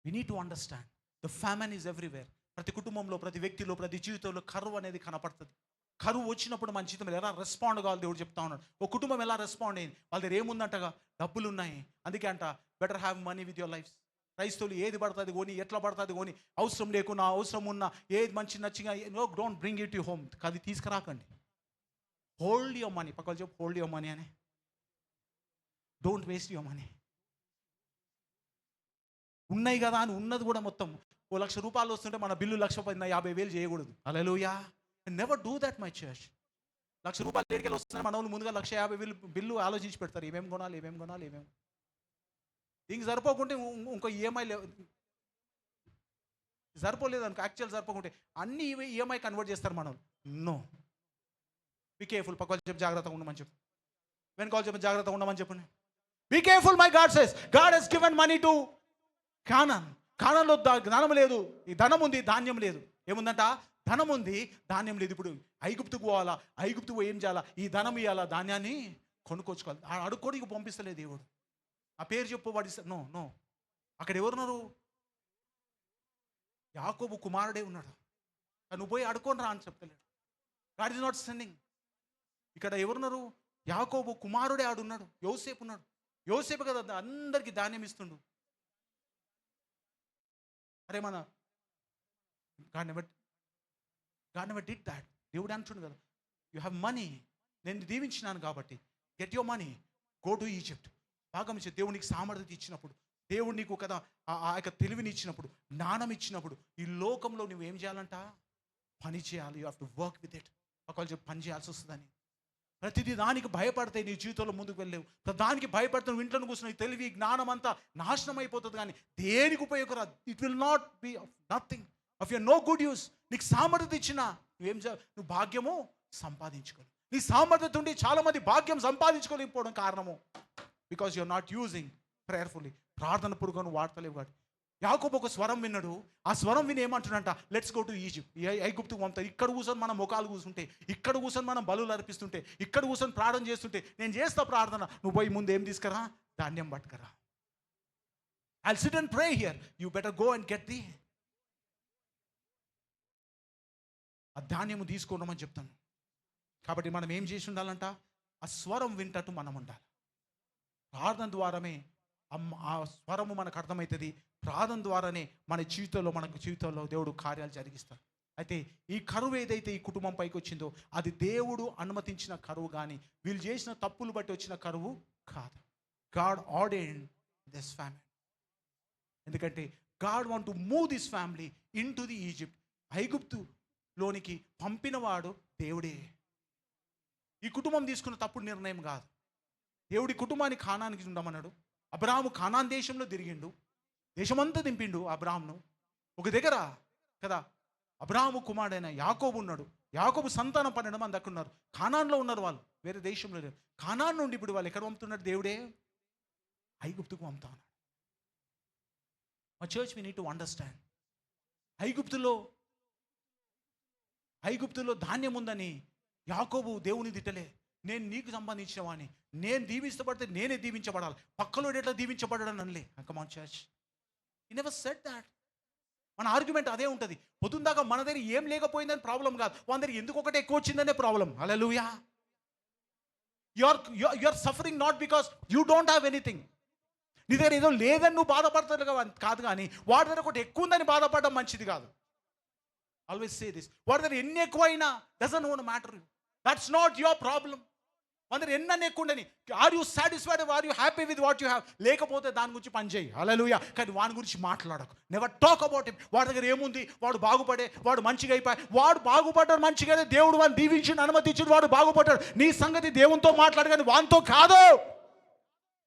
We need to understand the famine is everywhere. ప్రతి కుటుంబంలో, ప్రతి వ్యక్తిలో, ప్రతి జీవితంలో కరువు అనేది కనపడుతుంది. కరువు వచ్చినప్పుడు మన జీవితంలో ఎలా రెస్పాండ్ కావాలి దేవుడు చెప్తా ఉన్నాడు. ఒక కుటుంబం ఎలా రెస్పాండ్ అయింది, వాళ్ళ దగ్గర ఏముందంటగా, డబ్బులు ఉన్నాయి. అందుకే అంట, better have money with your life. క్రైస్తవులు ఏది పడుతుంది కొని, ఎట్లా పడుతుంది కొని, అవసరం లేకున్నా, అవసరం ఉన్నా, ఏది మంచి నచ్చిగా, no, don't bring it you home. అది తీసుకురాకండి. Hold your money. పక్కన చెప్పు, హోల్డ్ యువర్ మనీ అని. Don't waste your money. ఉన్నాయి కదా అని ఉన్నది కూడా మొత్తం ₹1,00,000 వస్తుంటే మన బిల్లు 1,50,000 చేయకూడదు. Hallelujah. Never do that my church. ₹1,00,000 ఏడికెళ్ళి వస్తున్నాయి, మన వాళ్ళు ముందుగా 1,50,000 బిల్లు ఆలోచించి పెడతారు. ఏమేమి కొనాలి, ఇంక సరిపోకుంటే ఇంకో ఈఎంఐ సరిపోలేదు అనుకో, యాక్చువల్ సరిపోకుంటే అన్ని ఈఎంఐ కన్వర్ట్ చేస్తారు మనం. No, be careful. పక్కన చెప్పి జాగ్రత్తగా ఉండమని చెప్పు. వెనకాల చెప్పి జాగ్రత్తగా ఉండమని చెప్పండి. Be careful. My God says God has given money to Canaan. కానాన్లో ధనం లేదు, ఈ ధనం ఉంది, ధాన్యం లేదు. ఏముందంట, ధనం ఉంది, ధాన్యం లేదు. ఇప్పుడు ఐగుప్తుకు పోవాలా, ఐగుప్తుకు ఏం చేయాలా, ఈ ధనం ఇవ్వాలా, ధాన్యాన్ని కొనుక్కొచ్చుకోవాలి. అడుక్కోడికి పంపిస్తలేదు దేవుడు. ఆ పేరు చెప్పు వాడి. No no. అక్కడ ఎవరున్నారు, యాకోబు కుమారుడే ఉన్నాడు. నువ్వు పోయి అడుకోనరా అని చెప్తలేడు. God is not sending. ఇక్కడ ఎవరున్నారు, యాకోబు కుమారుడే ఆడున్నాడు. యోసేపు ఉన్నాడు. యోసేపు కదా అందరికి ధాన్యం ఇస్తుండు. అరే మన God never did that. దేవుడు అంటుండు కదా, యూ హ్యావ్ మనీ, నేను దీవించినాను కాబట్టి get your money, go to Egypt. భాగం ఇచ్చి దేవునికి సామర్థ్యత ఇచ్చినప్పుడు, దేవుడు నీకు కదా ఆ యొక్క తెలివిని ఇచ్చినప్పుడు, జ్ఞానం ఇచ్చినప్పుడు, ఈ లోకంలో నువ్వు ఏం చేయాలంట, పని చేయాలి. You have to work with it. ఒకళ్ళు చెప్పి పని చేయాల్సి వస్తుందని. ప్రతిదీ దానికి భయపడితే నీ జీవితంలో ముందుకు వెళ్ళలేవు. దానికి భయపడితే నువ్వు ఇంట్లో కూర్చున్న తెలివి, జ్ఞానం అంతా నాశనం అయిపోతుంది. కానీ దేనికి ఉపయోగరాదు. It will not be nothing of your no good use. నీకు సామర్థ్యత ఇచ్చినా నువ్వు భాగ్యము సంపాదించుకోవాలి. నీ సామర్థ్యత ఉండి చాలా మంది భాగ్యం సంపాదించుకోలేకపోవడం కారణము because you're not using prayerfully. ప్రార్థన పురుగు వాడతలేవు కాబట్టి యాకోబు ఒక స్వరం విన్నాడు. ఆ స్వరం విని ఏమంటున్నాడంట, లెట్స్ గో టు ఈజిప్ట్. ఐగుప్తుకు పంపుతారు. ఇక్కడ కూర్చొని మనం ముఖాలు కూర్చుంటే, ఇక్కడ కూర్చొని మనం బలులు అర్పిస్తుంటే, ఇక్కడ కూర్చొని ప్రార్థన చేస్తుంటే, నేను చేస్తా ప్రార్థన, నువ్వు పోయి ముందు ఏం తీసుకురా, ధాన్యం పట్టుకురా. I'll sit and pray here. You better go and get the ఆ ధాన్యము తీసుకోవడమని చెప్తాను. కాబట్టి మనం ఏం చేసి ఉండాలంట, ఆ స్వరం వింటట్టు మనం ఉండాలి. ప్రార్థన ద్వారానే ఆ స్వరము మనకు అర్థమవుతుంది. ప్రార్థన ద్వారానే మన జీవితంలో దేవుడు కార్యాలు జరిగిస్తాడు. అయితే ఈ కరువు ఏదైతే ఈ కుటుంబం పైకి వచ్చిందో, అది దేవుడు అనుమతించిన కరువు కానీ వీళ్ళు చేసిన తప్పులు బట్టి వచ్చిన కరువు కాదు. God ordained this family. ఎందుకంటే God want to move this family in to the Egypt. ఐగుప్తులోనికి పంపినవాడు దేవుడే. ఈ కుటుంబం తీసుకున్న తప్పుడు నిర్ణయం కాదు. దేవుడి కుటుంబాన్ని కానానికి ఉండమన్నాడు. అబ్రాహాము కానాన్ దేశంలో తిరిగిండు, దేశమంతా దింపిండు అబ్రాహామును. ఒక దగ్గర కదా అబ్రాహాము కుమారుడైన యాకోబు ఉన్నాడు. యాకోబు సంతానం 12 మంది అక్కడ ఉన్నారు. కానాన్లో ఉన్నారు, వాళ్ళు వేరే దేశంలో లేరు. కానాన్ నుండి ఇప్పుడు వాళ్ళు ఎక్కడ పంపుతున్నాడు, దేవుడే ఐగుప్తుకు పంపుతా ఉన్నాడు. మా church we need to understand, ఐగుప్తులో ధాన్యం ఉందని యాకోబు దేవుని తిట్టలే. నేను నీకు సంబంధించిన వాడిని, నేను దీవించబడితే నేనే దీవించబడాలి, పక్కలోడు ఎట్లా దీవించబడడం అనలే. Come on church, he never said that. మన ఆర్గ్యుమెంట్ అదే ఉంటుంది. పొద్దుందాకా మన దగ్గర ఏం లేకపోయిందని ప్రాబ్లం కాదు, వాళ్ళ దగ్గర ఎందుకు ఒకటి ఎక్కువ వచ్చిందనే problem. Hallelujah. You are suffering not because you don't have anything. నీ దగ్గర ఏదో లేదని నువ్వు బాధపడతాడు కాదు, కానీ వాడి దగ్గర ఒకటి ఎక్కువ ఉందని బాధపడడం మంచిది కాదు. ఆల్వేస్ సే దిస్, వాడి దగ్గర ఎన్ని ఎక్కువైనా doesn't want matter. That's not your problem. వాడి దగ్గర ఎన్ని ఎక్కువ ఉండని, are you satisfied, are you happy with what you have? లేకపోతే దాని గురించి పని చేయి. హల్లెలూయా. కానీ వాడి గురించి మాట్లాడకు. Never talk about him. వాడి దగ్గర ఏముంది, వాడు మంచిగా అయిపోయి, వాడు బాగుపడ్డాడు, మంచిగానే దేవుడు వాడిని దీవించి అనుమతించి వాడు బాగుపడ్డాడు. నీ సంగతి దేవునితో మాట్లాడు, కానీ వానితో కాదు.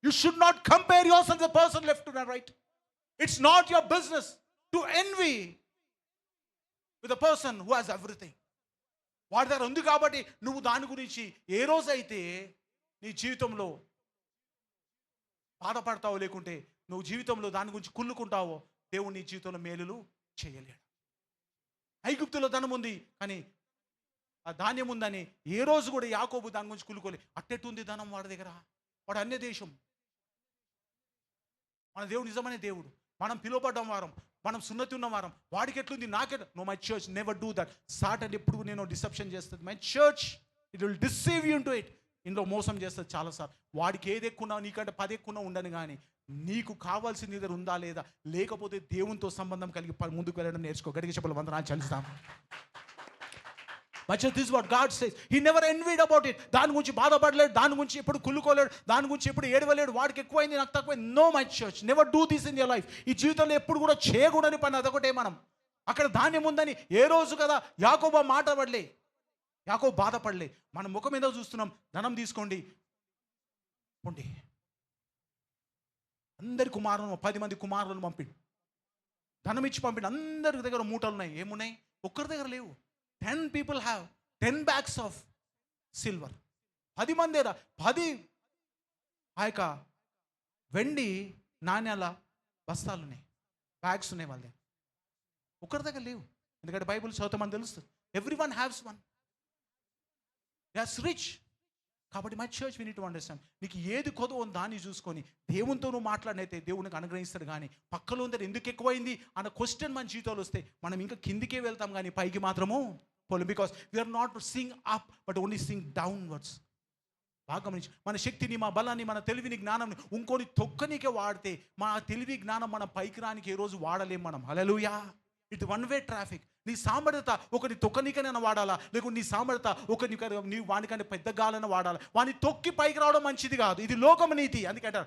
You should not compare yourself to the person left to the right. It's not your business to envy with the person who has everything. వాడి దగ్గర ఉంది కాబట్టి నువ్వు దాని గురించి ఏ రోజైతే నీ జీవితంలో బాధపడతావో, లేకుంటే నువ్వు జీవితంలో దాని గురించి కుళ్ళుకుంటావో, దేవుడు నీ జీవితంలో మేలులు చేయలేడు. ఐగుప్తులో ధనం ఉంది కానీ ఆ ధాన్యం ఉందని ఏ రోజు కూడా యాకోబు దాని గురించి కుళ్ళుకోలే. అట్టెట్టుంది ధనం వాడి దగ్గర? వాడు అన్య దేశం. మన దేవుడు నిజమనే దేవుడు. మనం పిలువబడ్డం వారం, మనం సున్నతి ఉన్న వారం. వాడికి ఎట్లుంది, నాకే. No, my church never do that. Saturday ఎప్పుడు నేను డిసెప్షన్ చేస్తుంది. My church it will deceive you into it. ఇందులో మోసం చేస్తుంది చాలాసార్లు. వాడికి ఏది ఎక్కువ, నీకంటే 10 ఎక్కువ ఉండను, కానీ నీకు కావాల్సింది దగ్గర ఉందా లేదా, లేకపోతే దేవునితో సంబంధం కలిగి ముందుకు వెళ్ళడం నేర్చుకో. గడికి చెప్పలు వందనాలు చెల్లిస్తాం. But this is what God says. He never envied about it. దాని గురించి బాధపడలేడు, దాని గురించి ఎప్పుడు కుళ్ళుకోలేడు, దాని గురించి ఎప్పుడు ఏడవలేడు. వాడికి ఎక్కువైంది, నాకు తక్కువైంది. No, my church never do this in your life. ఈ జీవితంలో ఎప్పుడు కూడా చేయకూడని పని అదొకటే. మనం అక్కడ ధాన్యం ఉందని ఏ రోజు కదా యాకోబు మాట పడలే, యాకోబు బాధపడలే. మనం ముఖం మీద చూస్తున్నాం, ధనం తీసుకోండి ఉండి. అందరి కుమారులను 10 మంది కుమారులను పంపిండు, ధనం ఇచ్చి పంపిండు. అందరి దగ్గర మూటలు ఉన్నాయి. ఏమున్నాయి? ఒక్కరి దగ్గర లేవు. 10 people have 10 bags of silver. 10 మంది 10 ఆ యొక్క వెండి నాణ్యాల బస్తాలు ఉన్నాయి, బ్యాగ్స్ ఉన్నాయి వాళ్ళ దగ్గర. ఒకరి దగ్గర లేవు. ఎందుకంటే బైబుల్ చదువుతామని తెలుస్తుంది. Every one haves one. They are rich. కాబట్టి my church we need to understand. నీకు ఏది కొదవో దాన్ని చూసుకొని దేవునితో నువ్వు మాట్లాడినైతే దేవునికి అనుగ్రహిస్తాడు. కానీ పక్కలో ఉందని ఎందుకు ఎక్కువైంది అన్న క్వశ్చన్ మన జీవితాలు వస్తే మనం ఇంకా కిందికే వెళ్తాం, కానీ పైకి మాత్రము పోలేం. Because we're not sing up but only sing downwards. బాగా గమనించి, మన శక్తిని, మా బలాన్ని, మన తెలివిని, జ్ఞానాన్ని ఇంకొని తొక్కనికే వాడితే మన తెలివి జ్ఞానం మనం పైకి రానికి ఏ రోజు వాడలేం మనం. Hallelujah. It one way traffic. నీ సామర్థ్యత ఒకటి తొక్కనికైనా వాడాలా, లేకుంటే నీ సామర్థ్యత నీ వానికంటే పెద్ద గాలైనా వాడాలా. వాని తొక్కి పైకి రావడం మంచిది కాదు. ఇది లోకం నీతి. అందుకంటే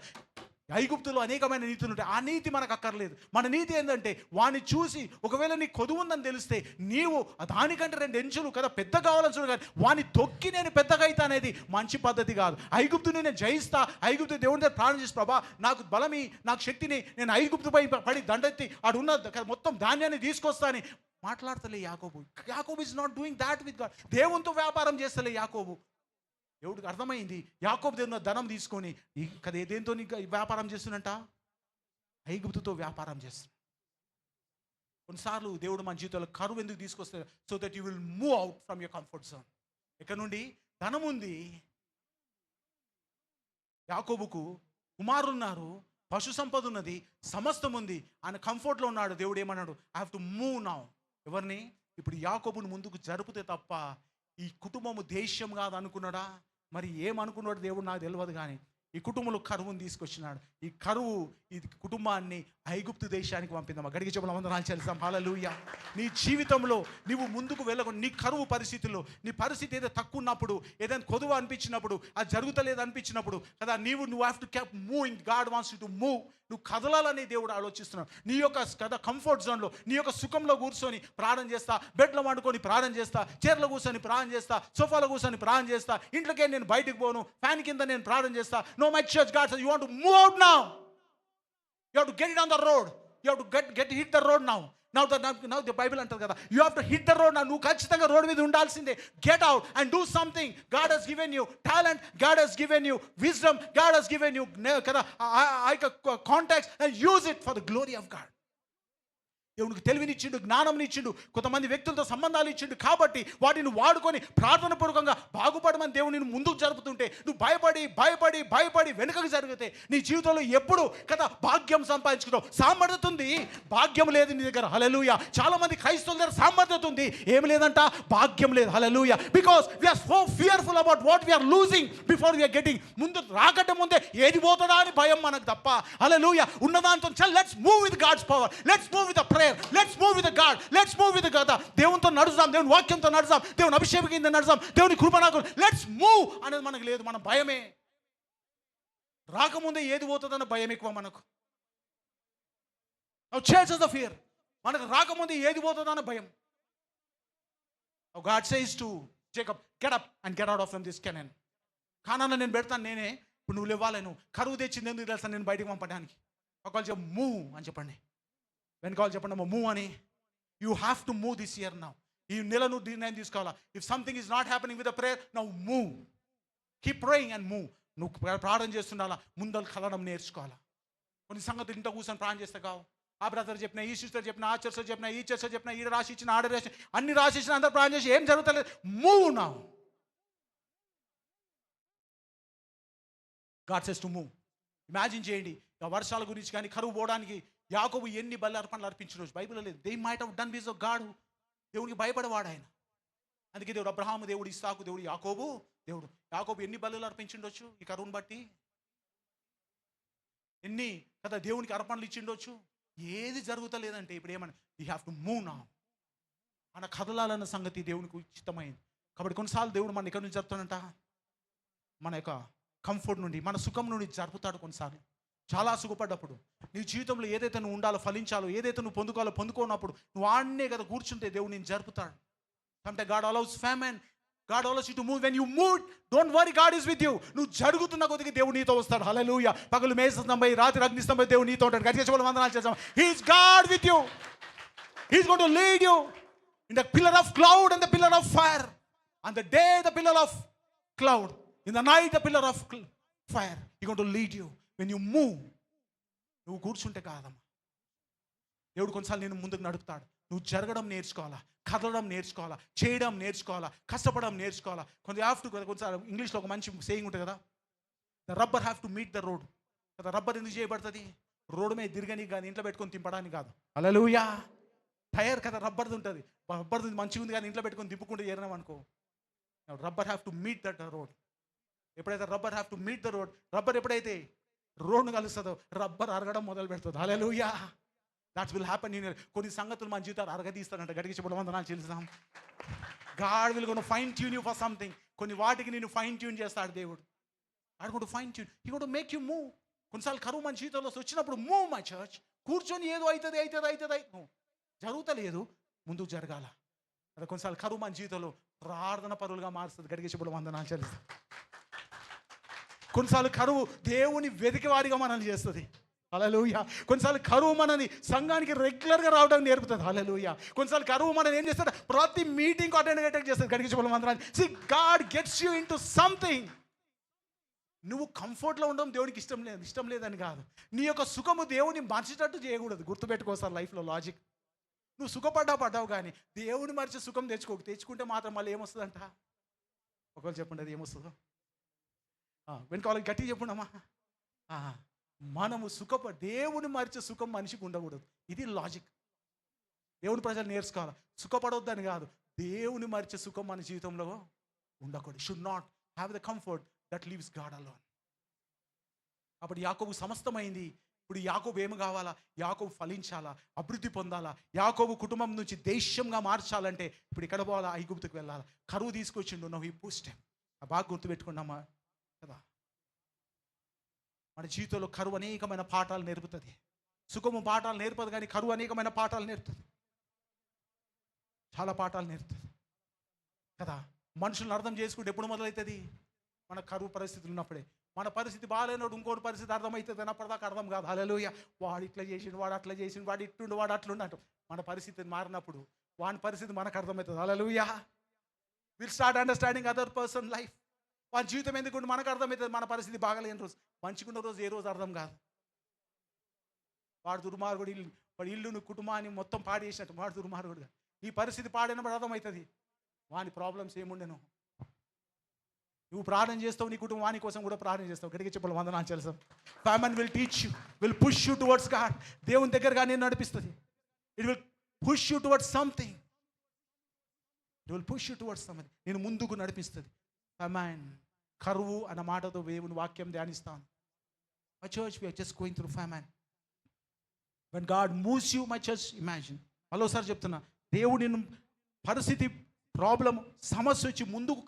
ఐగుప్తులో అనేకమైన నీతులు ఉంటాయి. ఆ నీతి మనకు అక్కర్లేదు. మన నీతి ఏంటంటే, వాడిని చూసి ఒకవేళ నీ కొదువు ఉందని తెలిస్తే నీవు దానికంటే 2 ఎంచులు కదా పెద్ద కావాలని చూడు, కానీ వాడిని తొక్కి నేను పెద్దగా అవుతా అనేది మంచి పద్ధతి కాదు. ఐగుప్తుని నేను జయిస్తా, ఐగుప్తు దేవుని దగ్గర ప్రార్థన చేసి, ప్రభా నాకు బలమి, నాకు శక్తిని, నేను ఐగుప్తుపై పడి దండెత్తి ఆడున్న మొత్తం ధాన్యాన్ని తీసుకొస్తా అని మాట్లాడతలే యాకోబు. యాకోబు is not doing that with God. దేవునితో వ్యాపారం చేస్తలే యాకోబు. దేవుడికి అర్థమైంది, యాకోబు దేవుని ధనం తీసుకొని కదా దేంతో వ్యాపారం చేస్తున్నట్ట, ఐగుప్తుతో వ్యాపారం చేస్తున్నాడు. కొన్నిసార్లు దేవుడు మన జీవితంలో కరువు ఎందుకు తీసుకొస్తారు? So that you will move out from your comfort zone. ఇక్కడ నుండి ధనం ఉంది, యాకోబుకు కుమారులు ఉన్నారు, పశు సంపద ఉన్నది, సమస్తం ఉంది, ఆయన కంఫర్ట్లో ఉన్నాడు. దేవుడు ఏమన్నాడు? I have to move now. ఎవరిని? ఇప్పుడు యాకోబుని ముందుకు జరుపుతే తప్ప ఈ కుటుంబము దేశం కాదు అనుకున్నాడా? మరి ఏమనుకున్నాడు దేవుడు నాకు తెలియదు. కానీ ఈ కుటుంబంలో కరువుని తీసుకొచ్చినాడు. ఈ కరువు ఈ కుటుంబాన్ని ఐగుప్తు దేశానికి పంపిందమ్మా. గడికి చెప్పడం వందనాలు చెల్లిస్తాం. హల్లెలూయా. నీ జీవితంలో నువ్వు ముందుకు వెళ్ళకుండా నీ కరువు పరిస్థితుల్లో, నీ పరిస్థితి ఏదో తక్కువ ఉన్నప్పుడు, ఏదైనా కొదువ అనిపించినప్పుడు, అది జరుగుతలేదు అనిపించినప్పుడు కదా, నువ్వు have to keep moving. God wants you to move. నువ్వు కదలాలని దేవుడు ఆలోచిస్తున్నాడు. నీ యొక్క కదా కంఫర్ట్ జోన్లో, నీ యొక్క సుఖంలో కూర్చొని ప్రార్థన చేస్తా, బెడ్లో వండుకొని ప్రార్థన చేస్తా, చైర్లో కూర్చొని ప్రార్థన చేస్తా, సోఫాలో కూర్చొని ప్రార్థన చేస్తా, ఇంట్లోకే నేను బయటకు పోను, ఫ్యాన్ కింద నేను ప్రార్థన చేస్తా. No my church, God says you want to move out now. You have to get it on the road. You have to hit the road now. Now the Bible అంటది కదా, you have to hit the road now. నువ్వు ఖచ్చితంగా road మీద ఉండాల్సిందే. Get out and do something. God has given you talent. God has given you wisdom. God has given you కదా contacts, and use it for the glory of God. దేవునికి తెలివినిచ్చిండు, జ్ఞానంనిచ్చిండు, కొంతమంది వ్యక్తులతో సంబంధాలు ఇచ్చిండు. కాబట్టి వాటిని వాడుకొని ప్రార్థనపూర్వకంగా బాగుపడమని దేవుని ముందుకు జరుపుతుంటే, నువ్వు భయపడి భయపడి భయపడి వెనుకకు జరిగితే నీ జీవితంలో ఎప్పుడు కదా భాగ్యం సంపాదించుకుంటావు. సామర్థ్యత ఉంది, భాగ్యం లేదు నీ దగ్గర. హల్లెలూయా. చాలా మంది క్రైస్తవుల దగ్గర సామర్థ్యత ఉంది, ఏమి లేదంట, భాగ్యం లేదు. Hallelujah. Because we're so fearful about what we're losing before we're getting. ముందు రాకట ముందే ఏది పోతుందా అని భయం మనకు తప్ప. హల్లెలూయా. ఉన్నదాంతో let's move with God's power, let's move with the prayer, let's move with God, let's move with God. దేవునితో నడుస్తాం, దేవుని వాక్యంతో నడుస్తాం, దేవుని అభిషేకం కింద నడుస్తాం, దేవుని కృప నాకు లెట్స్ మూవ్ అనేది మనకు లేదు. మన భయమే, రాకముందే ఏది పోతుందన్న భయం ఎక్కువ మనకు. Chases the fear. మనకు రాకముందే ఏది పోతుందన్న భయం. God says to Jacob, get up and get out of from this Canaan. కానాన్ని నేను పెడతాను నేనే, ఇప్పుడు నువ్వు లేవాలి. నువ్వు కరువు తెచ్చింది ఎందుకు తెలుసా? నేను బయటకు పంపడానికి. ఒకళ్ళు చెప్ప మూవ్ అని చెప్పండి, వెనకాల చెప్పండి అమ్మ మూవ్ అని. You have to move this year now. ఈ నెల నువ్వు నిర్ణయం తీసుకోవాలా. If something is not happening with a prayer, now move. Keep praying and move. నువ్వు ప్రార్థన చేస్తుండాలా, ముందలు కలడం నేర్చుకోవాలా. కొన్ని సంగతులు ఇంట్లో కూర్చొని ప్రార్థన చేస్తే కావు. ఆ బ్రదర్ చెప్పిన, ఈ సిస్టర్ చెప్పిన, ఆ చర్చ చెప్పిన, ఈ చర్చ చెప్పిన, ఈ రాసి ఇచ్చిన, ఆడ రాసి అన్ని రాసి ఇచ్చిన, అందరూ ప్రార్థన చేసి ఏం జరుగుతలేదు. Move now. God says to move. Imagine చేయండి, ఆ వర్షాల గురించి కానీ కరువు పోవడానికి యాకోబు ఎన్ని బలి అర్పణలు అర్పించిన రోజు బైబిల్లో లేదు. They might have done because of God. దేవునికి భయపడేవాడు ఆయన. అందుకే దేవుడు అబ్రహాము, దేవుడు ఇస్సాకు, దేవుడు యాకోబు. యాకోబు ఎన్ని బలులు అర్పించిండొచ్చు ఈ కరువును బట్టి? ఎన్ని కదా దేవునికి అర్పణలు ఇచ్చిండొచ్చు? ఏది జరుగుతలేదంటే ఇప్పుడు ఏమన్నా, you have to move now. మన కదలాలన్న సంగతి దేవునికి ఉచితమైంది. కాబట్టి కొన్నిసార్లు దేవుడు మన ఎక్కడి నుంచి జరుపుతాడంట? మన యొక్క కంఫర్ట్ నుండి, మన సుఖం నుండి జరుపుతాడు. కొన్నిసార్లు చాలా సుఖపడ్డప్పుడు, నీ జీవితంలో ఏదైతే నువ్వు ఉండాలో, ఫలించాలో, ఏదైతే నువ్వు పొందుకోవాలో పొందుకోనప్పుడు నువ్వు ఆడనే కదా కూర్చుంటే దేవుడు నేను జరుపుతాడు. అంటే God allows famine, God allows you to move. When you move, don't worry, God is with you. నువ్వు జరుగుతున్న కొద్దిగా దేవుడు నీతో వస్తాడు. హల్లెలూయా. పగలు మేఘస్తంభై, రాత్రి అగ్నిస్తంభై దేవుడు నీతో ఉంటాడు. గట్టిగా చెప్పాలి, వందనాలు చేద్దాం. He is God with you. He is going to lead you in the pillar of cloud and the pillar of fire. On the day the pillar of cloud, in the night the pillar of fire. He is going to lead you. When you move, నువ్వు కూర్చుంటే కాదమ్మా. దేవుడు కొన్నిసార్లు నేను ముందుకు నడుపుతాడు. నువ్వు జరగడం నేర్చుకోవాలా, కదలడం నేర్చుకోవాలా, చేయడం నేర్చుకోవాలా, కష్టపడడం నేర్చుకోవాలా. కొంచెం హ్యావ్ టు. కొన్నిసార్లు ఇంగ్లీష్లో ఒక మంచి సేయింగ్ ఉంటుంది కదా, the rubber have to meet the road. కదా రబ్బర్ ఎందుకు చేయబడుతుంది? రోడ్డు మీద తిరగని కానీ ఇంట్లో పెట్టుకొని తింపడానికి కాదు. హల్లెలూయా. టైర్ కదా రబ్బర్ది ఉంటుంది, రబ్బర్ది మంచిగా ఉంది కానీ ఇంట్లో పెట్టుకొని తిప్పుకుంటూ చేరినాం అనుకో. Rubber have to meet that road. ఎప్పుడైతే rubber have to meet the road, rubber ఎప్పుడైతే రోడ్ను కలుస్తుందో రబ్బర్ అరగడం మొదలు పెడుతుంది. Hallelujah. That will happen in. కొన్ని సంగతులు మన జీవితాలు అరగదీస్తానంట. గడికి చెప్పడం వందనాలు చెల్లిస్తాం. God will gonna fine tune you for something. కొన్ని వాటికి నేను ఫైన్ ట్యూన్ చేస్తాడు దేవుడు. God gonna fine tune. He gonna make you move. కొన్నిసార్లు కరువు మన జీవితంలో వచ్చినప్పుడు మూవ్ మై చర్చ్. కూర్చొని ఏదో అవుతుంది జరుగుతలేదు, ముందుకు జరగాల. అదే కొన్నిసార్లు కరువు మన జీవితంలో ప్రార్థన పరులుగా మారుస్తుంది. గడికి చెప్పడం వందనాలు చెల్లిస్తాం. కొన్నిసార్లు కరువు దేవుని వెతికివారిగా మనల్ని చేస్తుంది. హల్లెలూయా. కొన్నిసార్లు కరువు మనని సంఘానికి రెగ్యులర్గా రావడానికి నేర్పుతుంది. హల్లెలూయా. కొన్నిసార్లు కరువు మనని ఏం చేస్తాడు? ప్రతి మీటింగ్ అటెండ్ చేస్తుంది. గడికి చెప్పడం వందనాలు. See, God gets you into something. నువ్వు కంఫర్ట్లో ఉండడం దేవునికి ఇష్టం లేదని కాదు. నీ యొక్క సుఖము దేవుని మార్చేటట్టు చేయకూడదు. గుర్తుపెట్టుకోసారి లైఫ్లో లాజిక్. నువ్వు పడ్డావు కానీ దేవుని మరిచి సుఖం తెచ్చుకుంటే మాత్రం మళ్ళీ ఏమొస్తుందంట? ఒకవేళ చెప్పండి అది ఏమొస్తుందో. వెనుకాల గట్టి చెప్పుండమ్మా. మనము దేవుని మరిచే సుఖం మనిషికి ఉండకూడదు. ఇది లాజిక్. దేవుని ప్రజలు నేర్చుకోవాలి. సుఖపడొద్దని కాదు, దేవుని మరిచే సుఖం మన జీవితంలో ఉండకూడదు. Should not have the comfort that leaves God alone. అప్పుడు యాకోబు సమస్తమైంది. ఇప్పుడు యాకోబు ఏమి కావాలా? యాకోబు ఫలించాలా, అభివృద్ధి పొందాలా, యాకోబు కుటుంబం నుంచి దేశంగా మార్చాలంటే ఇప్పుడు ఇక్కడ పోవాలా? ఐగుప్తుకు వెళ్ళాలా. కరువు తీసుకొచ్చిండు. నవ్వు ఈ పూస్తే బాగా గుర్తుపెట్టుకున్నామా కదా. మన జీవితంలో కరువు అనేకమైన పాఠాలు నేర్పుతుంది. సుఖము పాఠాలు నేర్పదు కానీ కరువు అనేకమైన పాఠాలు నేర్పుతుంది. చాలా పాఠాలు నేర్పుతుంది కదా. మనుషులను అర్థం చేసుకుంటే ఎప్పుడు మొదలవుతుంది? మన కరువు పరిస్థితులు ఉన్నప్పుడే. మన పరిస్థితి బాగాలేనోడు ఇంకోటి పరిస్థితి అర్థమవుతుంది అన్నప్పటిదాకా అర్థం కాదు. హల్లెలూయా. వాడు ఇట్లా చేసిండు, వాడు అట్లా చేసిండు, వాడు ఇట్టుండు, వాడు అట్లుండు అంటాం. మన పరిస్థితి మారినప్పుడు వాని పరిస్థితి మనకు అర్థమవుతుంది. Hallelujah. Will start understanding other person life. వాని జీవితం ఎందుకుంటే మనకు అర్థమవుతుంది. మన పరిస్థితి బాగాలేని రోజు, మంచిగున్న రోజు ఏ రోజు అర్థం కాదు. వాడు దుర్మార్గుడు, వాడి ఇల్లును కుటుంబాన్ని మొత్తం పాడు చేసినట్టు వాడు దుర్మార్గుడుగా. ఈ పరిస్థితి పాడైనప్పుడు అర్థమవుతుంది వాని ప్రాబ్లమ్స్ ఏముండెను. నువ్వు ప్రార్థన చేస్తావు, నీ కుటుంబాని కోసం కూడా ప్రార్థన చేస్తావు. గట్టిగా చెప్పాలి వందనాలు తెలుసు. Family will teach you, will push you towards God. దేవుని దగ్గరగా నేను నడిపిస్తుంది. It will push you towards something. It will push you towards something. నేను ముందుకు నడిపిస్తుంది. ఫ్యామిన్ కరువు అన్న మాటతో దేవుని వాక్యం ధ్యానిస్తాను. My church we're just going through famine. When God moves you, my church imagine. మరోసారి చెప్తున్నా, దేవుడు నిన్ను పరిస్థితి ప్రాబ్లం సమస్య వచ్చి ముందుకు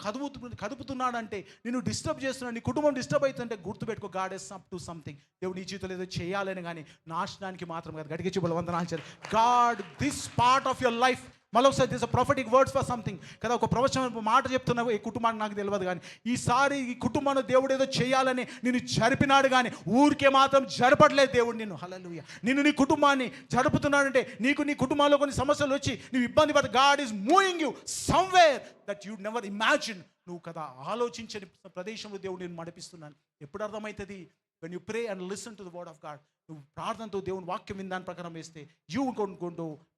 కదుపుతున్నాడంటే, నిన్ను డిస్టర్బ్ చేస్తున్నాడు, నీ కుటుంబం డిస్టర్బ్ అవుతుంటే గుర్తుపెట్టుకో, God is up to something. దేవుడు నీ జీవితంలో ఏదో చేయాలని కానీ నాశనానికి మాత్రం కాదు. గట్టిగా చెప్పాలి వందనాలు. God this part of your life. మళ్ళొకసారి this prophetic words for something కదా. ఒక ప్రవచన మాట చెప్తున్నా. ఈ కుటుంబానికి నాకు తెలియదు కానీ ఈసారి ఈ కుటుంబాన్ని దేవుడు ఏదో చేయాలని నిన్ను జరిపినాడు కానీ ఊరికే మాత్రం జరపట్లేదు దేవుడు నిన్ను. హల్లెలూయా. నిన్ను నీ కుటుంబాన్ని జరుపుతున్నాడంటే నీకు నీ కుటుంబంలో కొన్ని సమస్యలు వచ్చి నువ్వు ఇబ్బంది పడ, God is moving you somewhere that you never imagine. నువ్వు కదా ఆలోచించని ప్రదేశంలో దేవుడు నేను నడిపిస్తున్నాను. ఎప్పుడు అర్థమవుతుంది? When you pray and listen to the word of God. నువ్వు ప్రార్థనతో దేవుని వాక్యం విని ప్రకారం వేస్తే you gone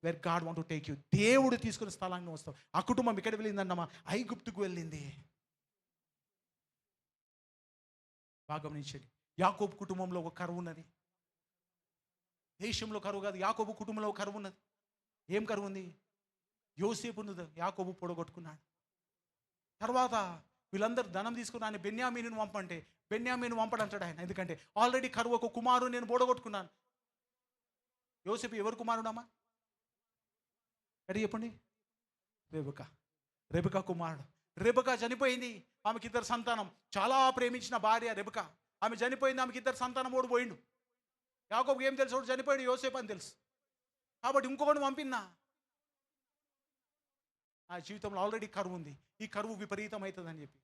where God want to take you. దేవుడు తీసుకునే స్థలాన్ని వస్తావు. ఆ కుటుంబం ఎక్కడ వెళ్ళిందన్నమా? ఐగుప్తుకు వెళ్ళింది. బాగా గమనించండి. యాకోబు కుటుంబంలో ఒక కరువు ఉన్నది. దేశంలో కరువు కాదు, యాకోబు కుటుంబంలో ఒక కరువు ఉన్నది. ఏం కరువు ఉంది? యోసేపును యాకోబు పొడగొట్టుకున్నాడు. తర్వాత వీళ్ళందరూ ధనం తీసుకుని ఆయన బెన్యామీనుని పంపంటే బెన్యామీను పంపడంటాడు ఆయన. ఎందుకంటే ఆల్రెడీ కరువు ఒక కుమారుడు నేను పొడగొట్టుకున్నాను. యోసేపు ఎవరు కుమారుడమ్మా? ఎక్కడ చెప్పండి? రెబెకా కుమారుడు. రెబెకా చనిపోయింది. ఆమెకి 2 సంతానం. చాలా ప్రేమించిన భార్య రెబెకా. ఆమె చనిపోయింది. ఆమెకి 2 సంతానం ఓడిపోయిండు. యాకోబుకి ఏం తెలుసు? చనిపోయాడు యోసేపు అని తెలుసు. కాబట్టి ఇంకొకటి పంపినా. ఆ జీవితంలో ఆల్రెడీ కరువు ఉంది. ఈ కరువు విపరీతం అవుతుందని చెప్పి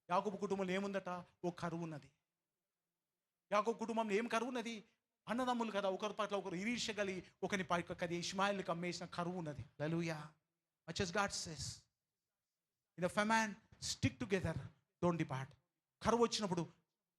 యాకోబు కుటుంబంలో ఏముందట? ఓ కరువు ఉన్నది. యాకోబు కుటుంబంలో ఏం కరువు ఉన్నది? అన్నదమ్ములు కదా, ఒకరి పట్ల ఒకరు ఈర్ష్య కలిగి ఒకని పైకి ఇష్మాయిల్కి అమ్మేసిన కరువు ఉన్నది. Hallelujah. Much as God says in a famine stick together, don't depart. కరువు వచ్చినప్పుడు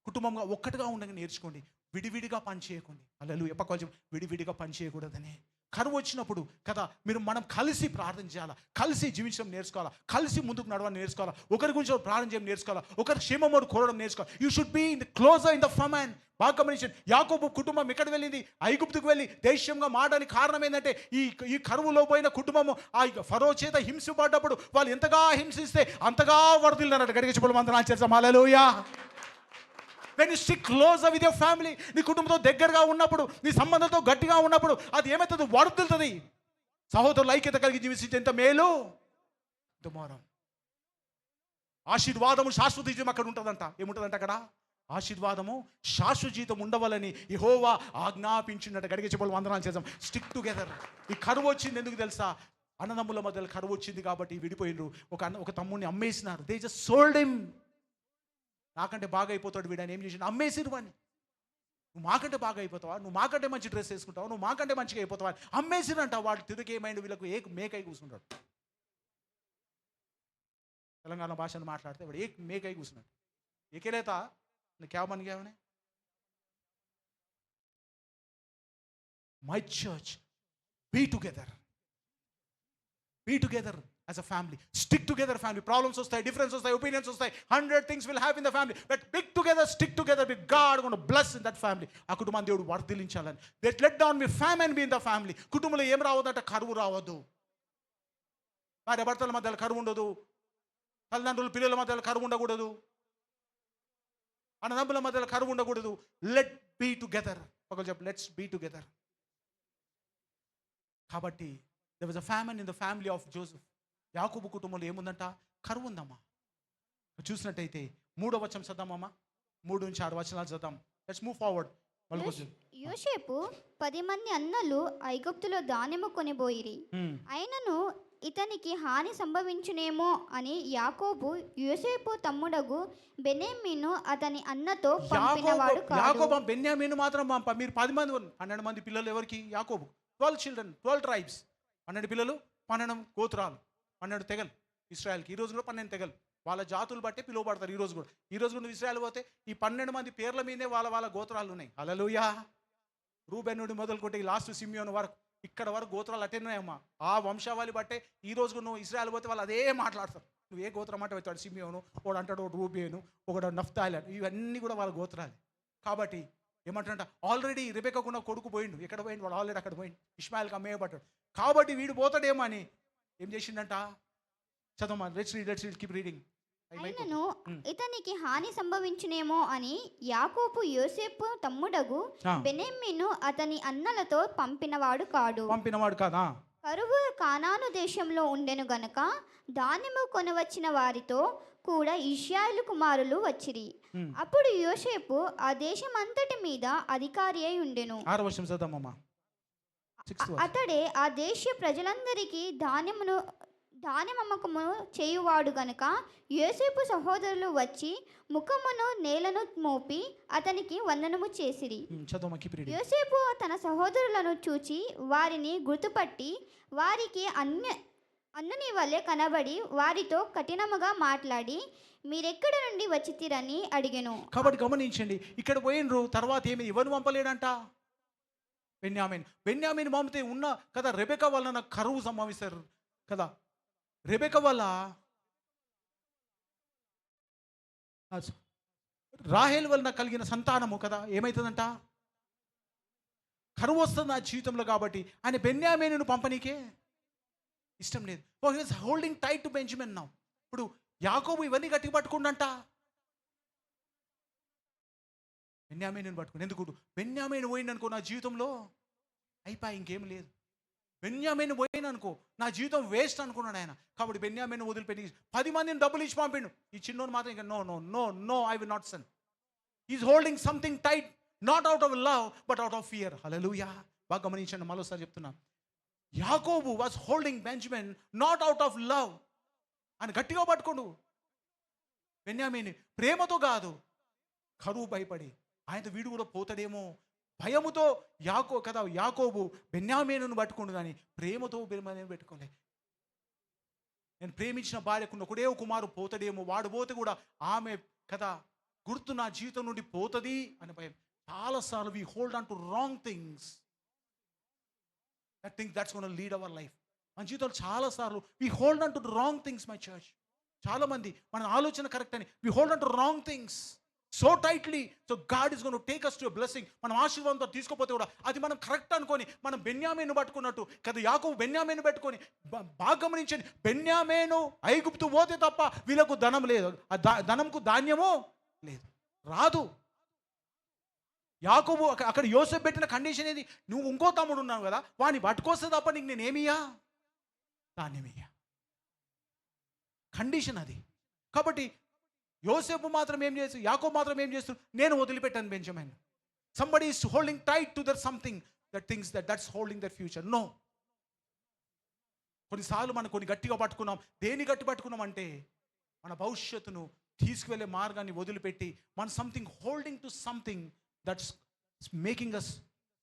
కుటుంబంగా ఒక్కటిగా ఉండగా నేర్చుకోండి. విడివిడిగా పని చేయకండి. హల్లెలూయా. పక్కన విడివిడిగా పని చేయకూడదని. కరువు వచ్చినప్పుడు కదా మనం కలిసి ప్రార్థన చేయాలా, కలిసి జీవించడం నేర్చుకోవాలా, కలిసి ముందుకు నడవడం నేర్చుకోవాలా, ఒకరి గురించి ప్రార్థన చేయడం నేర్చుకోవాలా, ఒకరి క్షేమం కోరడం నేర్చుకోవాలి. You should be in the closer in the famine. బాగా గమనించండి. యాకోబు కుటుంబం ఎక్కడ వెళ్ళింది? ఐగుప్తుకు వెళ్ళి దేశంగా మారడానికి కారణం ఏంటంటే ఈ కరువులో పోయిన కుటుంబము ఆ ఫరో చేత హింసింపడ్డప్పుడు వాళ్ళు ఎంతగా హింసిస్తే అంతగా వరదిల్లినారట. గడిగ చెప్పడం వందనాలు చేస్తాం. హల్లెలూయా. When you stick closer with your family, నీ కుటుంబంతో దగ్గరగా ఉన్నప్పుడు, నీ సంబంధంతో గట్టిగా ఉన్నప్పుడు అది ఏమవుతుంది? వరుదులుతుంది. సహోదరులు ఐక్యత కలిగి జీవించి ఎంత మేలు. టుమారో ఆశీర్వాదము శాశ్వత జీవితం అక్కడ ఉంటుందంట. ఏముంటుందంట అక్కడ? ఆశీర్వాదము శాశ్వత జీవితం ఉండవాలని యెహోవా ఆజ్ఞాపించినట్టు. గడిగ చెప్పాలి వందనాలు చేద్దాం. Stick together. ఈ కరువు వచ్చింది ఎందుకు తెలుసా? అన్నదమ్ముల మధ్యలో కరువు వచ్చింది కాబట్టి విడిపోయినరు. ఒక తమ్ముడిని అమ్మేసినారు. They just sold him. నాకంటే బాగా అయిపోతాడు వీడని ఏం చేసి అమ్మేసిరు వాడిని. నువ్వు మాకంటే బాగా అయిపోతావా, నువ్వు మాకంటే మంచి డ్రెస్ వేసుకుంటావా, నువ్వు మాకంటే మంచిగా అయిపోతావా అమ్మేసిరంట. వాడు తిరిగి ఏమైంది? వీళ్ళకు మేకై కూర్చుంటాడు. తెలంగాణ భాషను మాట్లాడితే వాడు మేకై కూర్చున్నాడు. ఏకేలేత క్యా బన్ గయా ఉన్హే. My church be together, be together as a family, stick together family. Problems వస్తాయి, డిఫరెన్స్ వస్తాయి, ఒపీనియన్స్ వస్తాయి, 100 things will have in the family, but big together, stick together, with God going to bless in that family. ఆ కుటుంబాన్ని దేవుడు వర్ధిల్లించాలని. let down be famine be in the family. కుటుంబంలో ఏం రావద్దంటే కరువు రావద్దు. భార్య భర్తల మధ్యలో కరువు ఉండదు, తల్లిదండ్రుల పిల్లల మధ్యలో కరువు ఉండకూడదు, అన్నదమ్ముల మధ్యలో కరువు ఉండకూడదు. Let be together. ఒకరు చెప్పు, లెట్స్ బీ టుగెదర్. కాబట్టి there was a famine in the family of Joseph. యాకోబు కుటుంబంలో ఏముందంట? కరువు ఉందమ్మా. చూసినట్టయితే 3వ వచనం చద్దామమ్మా, 3 నుంచి 6 వచనాలు చద్దాం. Let's move forward. యోసేపు 10 మంది అన్నలు ఐగుప్తులో ధాన్యము కొనిపోయిరి. అయినను ఇతనికి హాని సంభవించునేమో అని యాకోబు యోసేపు తమ్ముడగు బెన్యామీను అతని అన్నతో పంపినవాడు కాదు. యాకోబు బెన్యామీను మాత్రం పంప. మీరు 10 మంది, 12 మంది పిల్లలు ఎవరికి? యాకోబు. 12 children, 12 tribes, 12 పిల్లలు, 12 గోత్రాలు, 12 తెగలు ఇశ్రాయల్కి. ఈ రోజు కూడా 12 తెగలు, వాళ్ళ జాతులు బట్టే పిలువబడతారు. ఈ రోజు కూడా నువ్వు ఇశ్రాయల్ పోతే ఈ 12 మంది పేర్ల మీదే వాళ్ళ గోత్రాలు ఉన్నాయి. హల్లెలూయా. రూబెనుడి మొదలుకొట్టి లాస్ట్ సిమియోను వరకు, ఇక్కడ వరకు గోత్రాలు అటెండ్ ఉన్నాయమ్మా. ఆ వంశావళి బట్టే ఈ రోజు నువ్వు ఇశ్రాయల్ పోతే వాళ్ళు అదే మాట్లాడతారు. నువ్వు ఏ గోత్రం అంటే వచ్చాడు సిమియోను, ఒకడు అంటాడు రూబేను, ఒకడు నఫ్తాలి, ఇవన్నీ కూడా వాళ్ళ గోత్రాలు. కాబట్టి ఏమంటాడంట, ఆల్రెడీ రెబెక్కకున్న కొడుకు పోయిండు. ఎక్కడ పోయిండు? వాడు ఆల్రెడీ అక్కడ పోయిండు, ఇష్మాయిల్కి అమ్మేయబడ్డాడు. కాబట్టి వీడు పోతాడేమో అని ఏం చేసిండంట? చదవమా, లెట్స్ రీడ్, కీప్ రీడింగ్. అయినను ఇతనికి హాని సంభవించునేమో అని యాకోబు యోసేపు తమ్ముడగు బెన్యామీను అతని అన్నలతో పంపినవాడు కాదా. కరువు కానాను దేశంలో ఉండెను గనుక ధాన్యము కొనవచ్చిన వారితో కూడా ఇశ్రాయేలు కుమారులు వచ్చిరి. అప్పుడు యోసేపు ఆ దేశమంతటి మీద అధికారి అయి ఉండెను. అతడే ఆ దేశ ప్రజలందరికీ ధాన్యమమ్మకము చేయువాడు గనుక యోసేపు సహోదరులు వచ్చి ముఖమును నేలను మోపి అతనికి వందనము చేసిరి. యోసేపు తన సహోదరులను చూచి వారిని గుర్తుపట్టి వారికి అన్నుని వలె కనబడి వారితో కఠినముగా మాట్లాడి, మీరెక్కడ నుండి వచ్చితిరని అడిగెను. కాబట్టి గమనించండి, ఇక్కడ పోయినరు. తర్వాత ఏమి? ఎవరు పంపలేడంట? బెన్యామీను పంపితే ఉన్న కదా, రెబెకా వలన కరువు సంభవిస్తారు కదా. రెబెకా వల్ల రాహేల్ వలన కలిగిన సంతానము కదా ఏమవుతుందంట? కరువు వస్తుంది నా జీవితంలో. కాబట్టి ఆయన బెన్యామీనును పంపనీకే ఇష్టం లేదు. Holding tight to Benjamin now. ఇప్పుడు యాకోబు ఇవన్నీ గట్టి పట్టుకుండంట, బెన్యామీనుని పట్టుకుని. ఎందుకు? బెన్యామీను పోయిందనుకో నా జీవితంలో అయిపోయి, ఇంకేం లేదు. బెన్యామీను పోయిననుకో నా జీవితం వేస్ట్ అనుకున్నాడు ఆయన. కాబట్టి బెన్యామీను వదిలిపెట్టి 10 మందిని డబ్బులు ఇచ్చి పంపిండు. ఈ చిన్నోడు మాత్రం ఇంకా no I will not send. Is holding something tight, not out of love but out of fear. Hallelujah. బాగా గమనించండి, మరోసారి చెప్తున్నా. Yakobu was holding Benjamin not out of love. ఆయన గట్టిగా పట్టుకోండు. బెన్యామీని ప్రేమతో కాదు, కరువు భయపడి ఆయనతో వీడు కూడా పోతాడేమో భయముతో యాకోబు బెన్యామీనును పట్టుకుండు, కానీ ప్రేమతో పెట్టుకోలే. నేను ప్రేమించిన భార్యకున్న ఒకడే కుమారు పోతాడేమో, వాడు పోతే కూడా ఆమె కదా గుర్తు నా జీవితం నుండి పోతుంది అని భయం. చాలాసార్లు we hold on to wrong things, that's gonna lead our life. మన జీవితంలో చాలాసార్లు we hold on to wrong things. My church, చాలామంది మన ఆలోచన కరెక్ట్ అని we hold on to wrong things so tightly. So God is gonna take us to a blessing. మనం ఆశీర్వాదంతో తీసుకోపోతే కూడా అది మనం కరెక్ట్ అనుకొని మనం బెన్యామీను పట్టుకున్నట్టు కదా. యాకోబు బెన్యామీను పెట్టుకొని, బాగా గమనించండి, బెన్యామీను ఐగుప్తు పోతే తప్ప వీళ్ళకు ధనం లేదు, ధనంకు ధాన్యము లేదు, రాదు. యాకోబు అక్కడ యోసేపు పెట్టిన కండిషన్ ఏది? నువ్వు ఇంకో తమ్ముడు ఉన్నావు కదా, వాడిని పట్టుకొస్తే తప్ప నీకు నేనేమియా? ధాన్యమియ్యా. కండిషన్ అది. కాబట్టి యోసేపు మాత్రం ఏం చేస్తూ, యాకోబు మాత్రం ఏం చేస్తూ, నేను వదిలిపెట్టాను Benjamin. Somebody is holding tight to that something that things that's holding that future. No. కొన్నిసార్లు మనం కొన్ని గట్టిగా పట్టుకున్నాం. దేని గట్టి పట్టుకున్నాం అంటే మన భవిష్యత్తును తీసుకువెళ్ళే మార్గాన్ని వదిలిపెట్టి మన something holding to something that's making us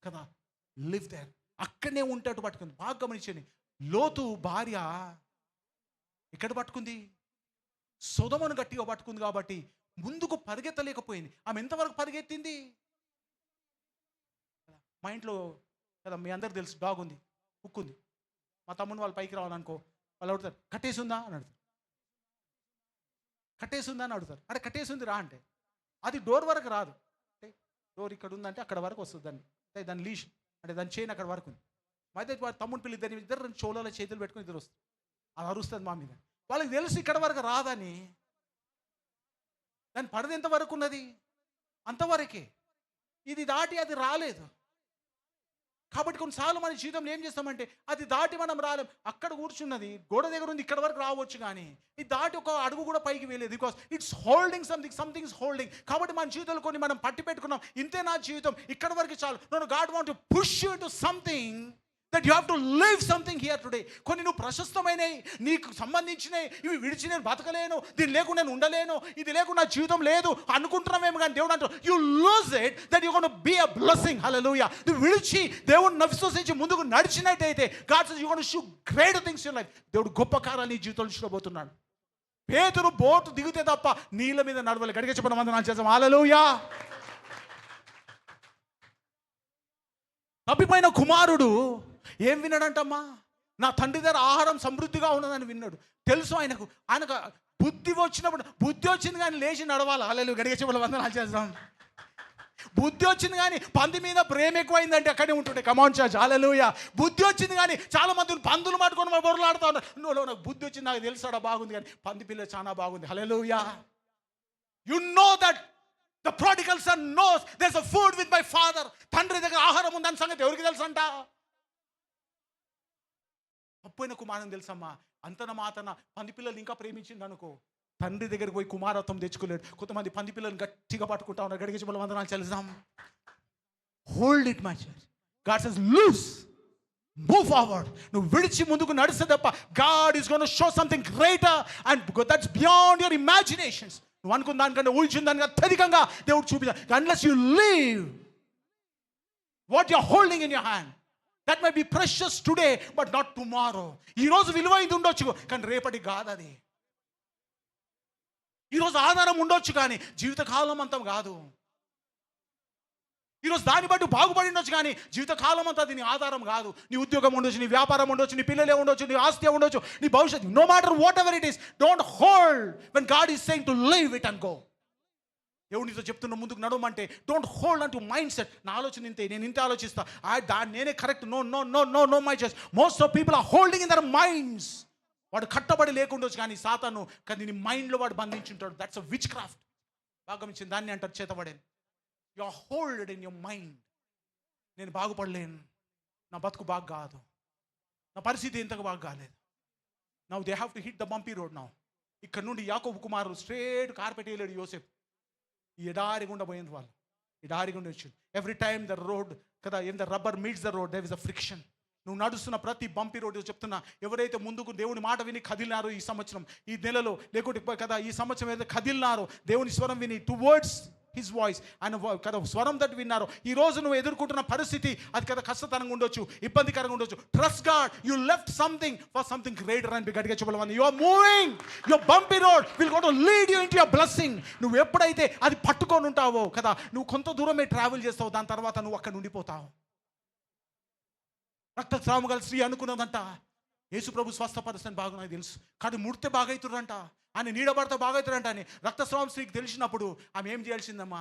కదా లివ్ దేర్. అక్కడనే ఉంటట్టు పట్టుకుంది. బాగా గమనించండి, లోతు భార్య ఎక్కడ పట్టుకుంది? సొదొమను గట్టిగా పట్టుకుంది. కాబట్టి ముందుకు పరిగెత్తలేకపోయింది. ఆమె ఎంతవరకు పరిగెత్తింది? మా ఇంట్లో కదా మీ అందరికి తెలుసు, డాగ్ ఉంది. హుక్ ఉంది. మా తమ్ముని వాళ్ళు పైకి రావాలనుకో, వాళ్ళు అడుగుతారు కట్టేసి ఉందా అని అడుగుతారు. కట్టేసి ఉందా అని అడుగుతారు. అంటే కట్టేసి ఉంది రా అంటే అది డోర్ వరకు రాదు. అంటే డోర్ ఇక్కడ ఉందంటే అక్కడ వరకు వస్తుంది దాన్ని, అంటే దాని లీష్ అంటే దాని చైన్ అక్కడ వరకు ఉంది. అయితే వాడు తమ్ముని పిల్లి ఇద్దరు చోళలో చేతులు పెట్టుకుని ఇద్దరు వస్తారు. అది అరుస్తుంది మా మీద. వాళ్ళకి తెలుసు ఇక్కడ వరకు రాదని. దాని పడది ఎంతవరకు ఉన్నది అంతవరకే, ఇది దాటి అది రాలేదు. కాబట్టి కొన్నిసార్లు మన జీవితంలో ఏం చేస్తామంటే అది దాటి మనం రాలేం. అక్కడ కూర్చున్నది గోడ దగ్గర ఉంది, ఇక్కడ వరకు రావచ్చు, కానీ ఇది దాటి ఒక అడుగు కూడా పైకి వేయలేదు. Because it's holding something is holding. కాబట్టి మన జీవితంలో కొన్ని మనం పట్టి పెట్టుకున్నాం, ఇంతే నా జీవితం, ఇక్కడ వరకు చాలు. No, God want to push you to something that you have to live something here today. కొన్ని నువ్వు ప్రశస్తమైనవి, నీకు సంబంధించినవి, ఇవి విడిచి నేను బతకలేను, దీన్ని లేకుండా నేను ఉండలేను, ఇది లేకుండా నా జీవితం లేదు అనుకుంటున్నామేమో, కానీ దేవుడు అంటాడు you lose it that you gonna be a blessing. Hallelujah. నువ్వు విడిచి దేవుడిని విశ్వసించి ముందుకు నడిచినట్టయితే God says you gonna show great things in your life. దేవుడు గొప్ప కార్యాలు నీ జీవితంలో చూడబోతున్నాడు. పేతురు బోటు దిగితే తప్ప నీళ్ళ మీద నడవలే. గడిగ చెప్పడం వందనాలు చేద్దాం. హల్లెలూయా. తప్పిపోయిన కుమారుడు ఏం విన్నాడంటమ్మా? నా తండ్రి దగ్గర ఆహారం సమృద్ధిగా ఉన్నదని విన్నాడు. తెలుసు ఆయనకు బుద్ధి వచ్చినప్పుడు, బుద్ధి వచ్చింది కానీ లేచి నడవాలి. హల్లెలూయా. గడిగ చెప్పడం వందనాలు చేద్దాం. బుద్ధి వచ్చింది కానీ పంది మీద ప్రేమ ఎక్కువైందంటే అక్కడే ఉంటుండే. కమాన్ చర్చ్. హల్లెలూయా. బుద్ధి వచ్చింది కానీ చాలా మంది పందులు పట్టుకొని బొరలాడుతూ ఉన్నారు. నాకు బుద్ధి వచ్చింది, నాకు తెలుసాడా బాగుంది, కానీ పంది పిల్ల చాలా బాగుంది. Hallelujah. You know that the prodigal son knows there's a food with my father. తండ్రి దగ్గర ఆహారం ఉందని సంగతి ఎవరికి తెలుసంట? తప్పైన కుమారుని తెలుసమ్మా. అంతన మాతన పంది పిల్లలు ఇంకా ప్రేమించింది అనుకో, తండ్రి దగ్గరికి పోయి కుమారత్వం తెచ్చుకోలేడు. కొంతమంది పంది పిల్లలు గట్టిగా పట్టుకుంటా ఉన్నారు. గడిగించి మనం వందనాలు చెల్లిద్దాం. Hold it my church. God says lose, move forward. నువ్వు విడిచి ముందుకు నడిస్తే తప్ప God is gonna show something greater and that's beyond your imaginations. నువ్వు అనుకున్న దానికంటే ఊహించిన దానికంటే అత్యధికంగా దేవుడు చూపించాలి. Unless you leave what you are holding in your hand, that may be precious today but not tomorrow. ఈరోజు విలువైంది ఉండొచ్చు కానీ రేపటి కాదు అది. ఈరోజు ఆధారం ఉండొచ్చు కానీ జీవితకాలం అంతం కాదు. ఈరోజు దాన్ని బట్టి బాగుపడి ఉండొచ్చు కానీ జీవితకాలం అంతా దీని ఆధారం కాదు. నీ ఉద్యోగం ఉండొచ్చు, నీ వ్యాపారం ఉండొచ్చు, నీ పిల్లలే ఉండొచ్చు, నీ ఆస్తి ఉండొచ్చు, నీ భవిష్యత్తు, no matter what ever it is, don't hold when God is saying to leave it and go. దేవునితో చెప్తున్న ముందుకు నడవమంటే డోంట్ హోల్డ్ అంటూ మైండ్ సెట్. నా ఆలోచన ఇంతే, నేను ఇంతే ఆలోచిస్తా, దాన్ని నేనే correct. No no no no no my just. Most of people are holding in their minds. వాడు కట్టబడి లేకుండొచ్చు కానీ సాతాను కానీ నీ మైండ్లో వాడు బంధించుంటాడు. That's a witchcraft. బాగా గమనించింది, దాన్ని అంటారు చేతబడేది. You are holded in your mind. నేను బాగుపడలేను, నా బతుకు బాగా కాదు, నా పరిస్థితి ఎంతగా బాగా కాలేదు. Now they have to hit the bumpy road. Now ఇక్కడ నుండి యాకోబు కుమారుడు స్ట్రేట్ కార్పెట్ వేయలేడు యోసేపు. ఈ ఎడారి గుండా పోయింది వాళ్ళు, ఎడారి గుండా వచ్చింది. ఎవ్రీ టైమ్ ద రోడ్ కదా, in the rubber meets the road there is a friction. నువ్వు నడుస్తున్న ప్రతి బంపీ రోడ్డు చెప్తున్నా, ఎవరైతే ముందుకు దేవుని మాట విని కదిలినారో ఈ సంవత్సరం, ఈ నెలలో, లేకుంటే కదా ఈ సంవత్సరం ఏదైతే కదిలినారో దేవుని స్వరం విని టువర్డ్స్ హిస్ వాయిస్, ఆయన కదా స్వరం తట్టు విన్నారు. ఈ రోజు నువ్వు ఎదుర్కొంటున్న పరిస్థితి అది కదా కష్టతరంగా ఉండొచ్చు, ఇబ్బందికరంగా ఉండొచ్చు. Trust God, you left something for something greater అని గట్టిగా చెప్పాలి. You are moving, your bumpy road will go to lead you into your blessing. నువ్వు ఎప్పుడైతే అది పట్టుకొని ఉంటావో కదా, నువ్వు కొంత దూరమే ట్రావెల్ చేస్తావు, దాని తర్వాత నువ్వు అక్కడ ఉండిపోతావు. రక్తస్రావం గల స్త్రీ అనుకున్నదంట యేసు ప్రభు స్వస్థపరుస్తాను బాగా నాకు తెలుసు, కానీ ముడితే బాగవుతురంట, ఆయన నీడబడితే బాగవుతారంట అని రక్తస్రావం స్త్రీకి తెలిసినప్పుడు ఆమె ఏం చేయాల్సిందమ్మా?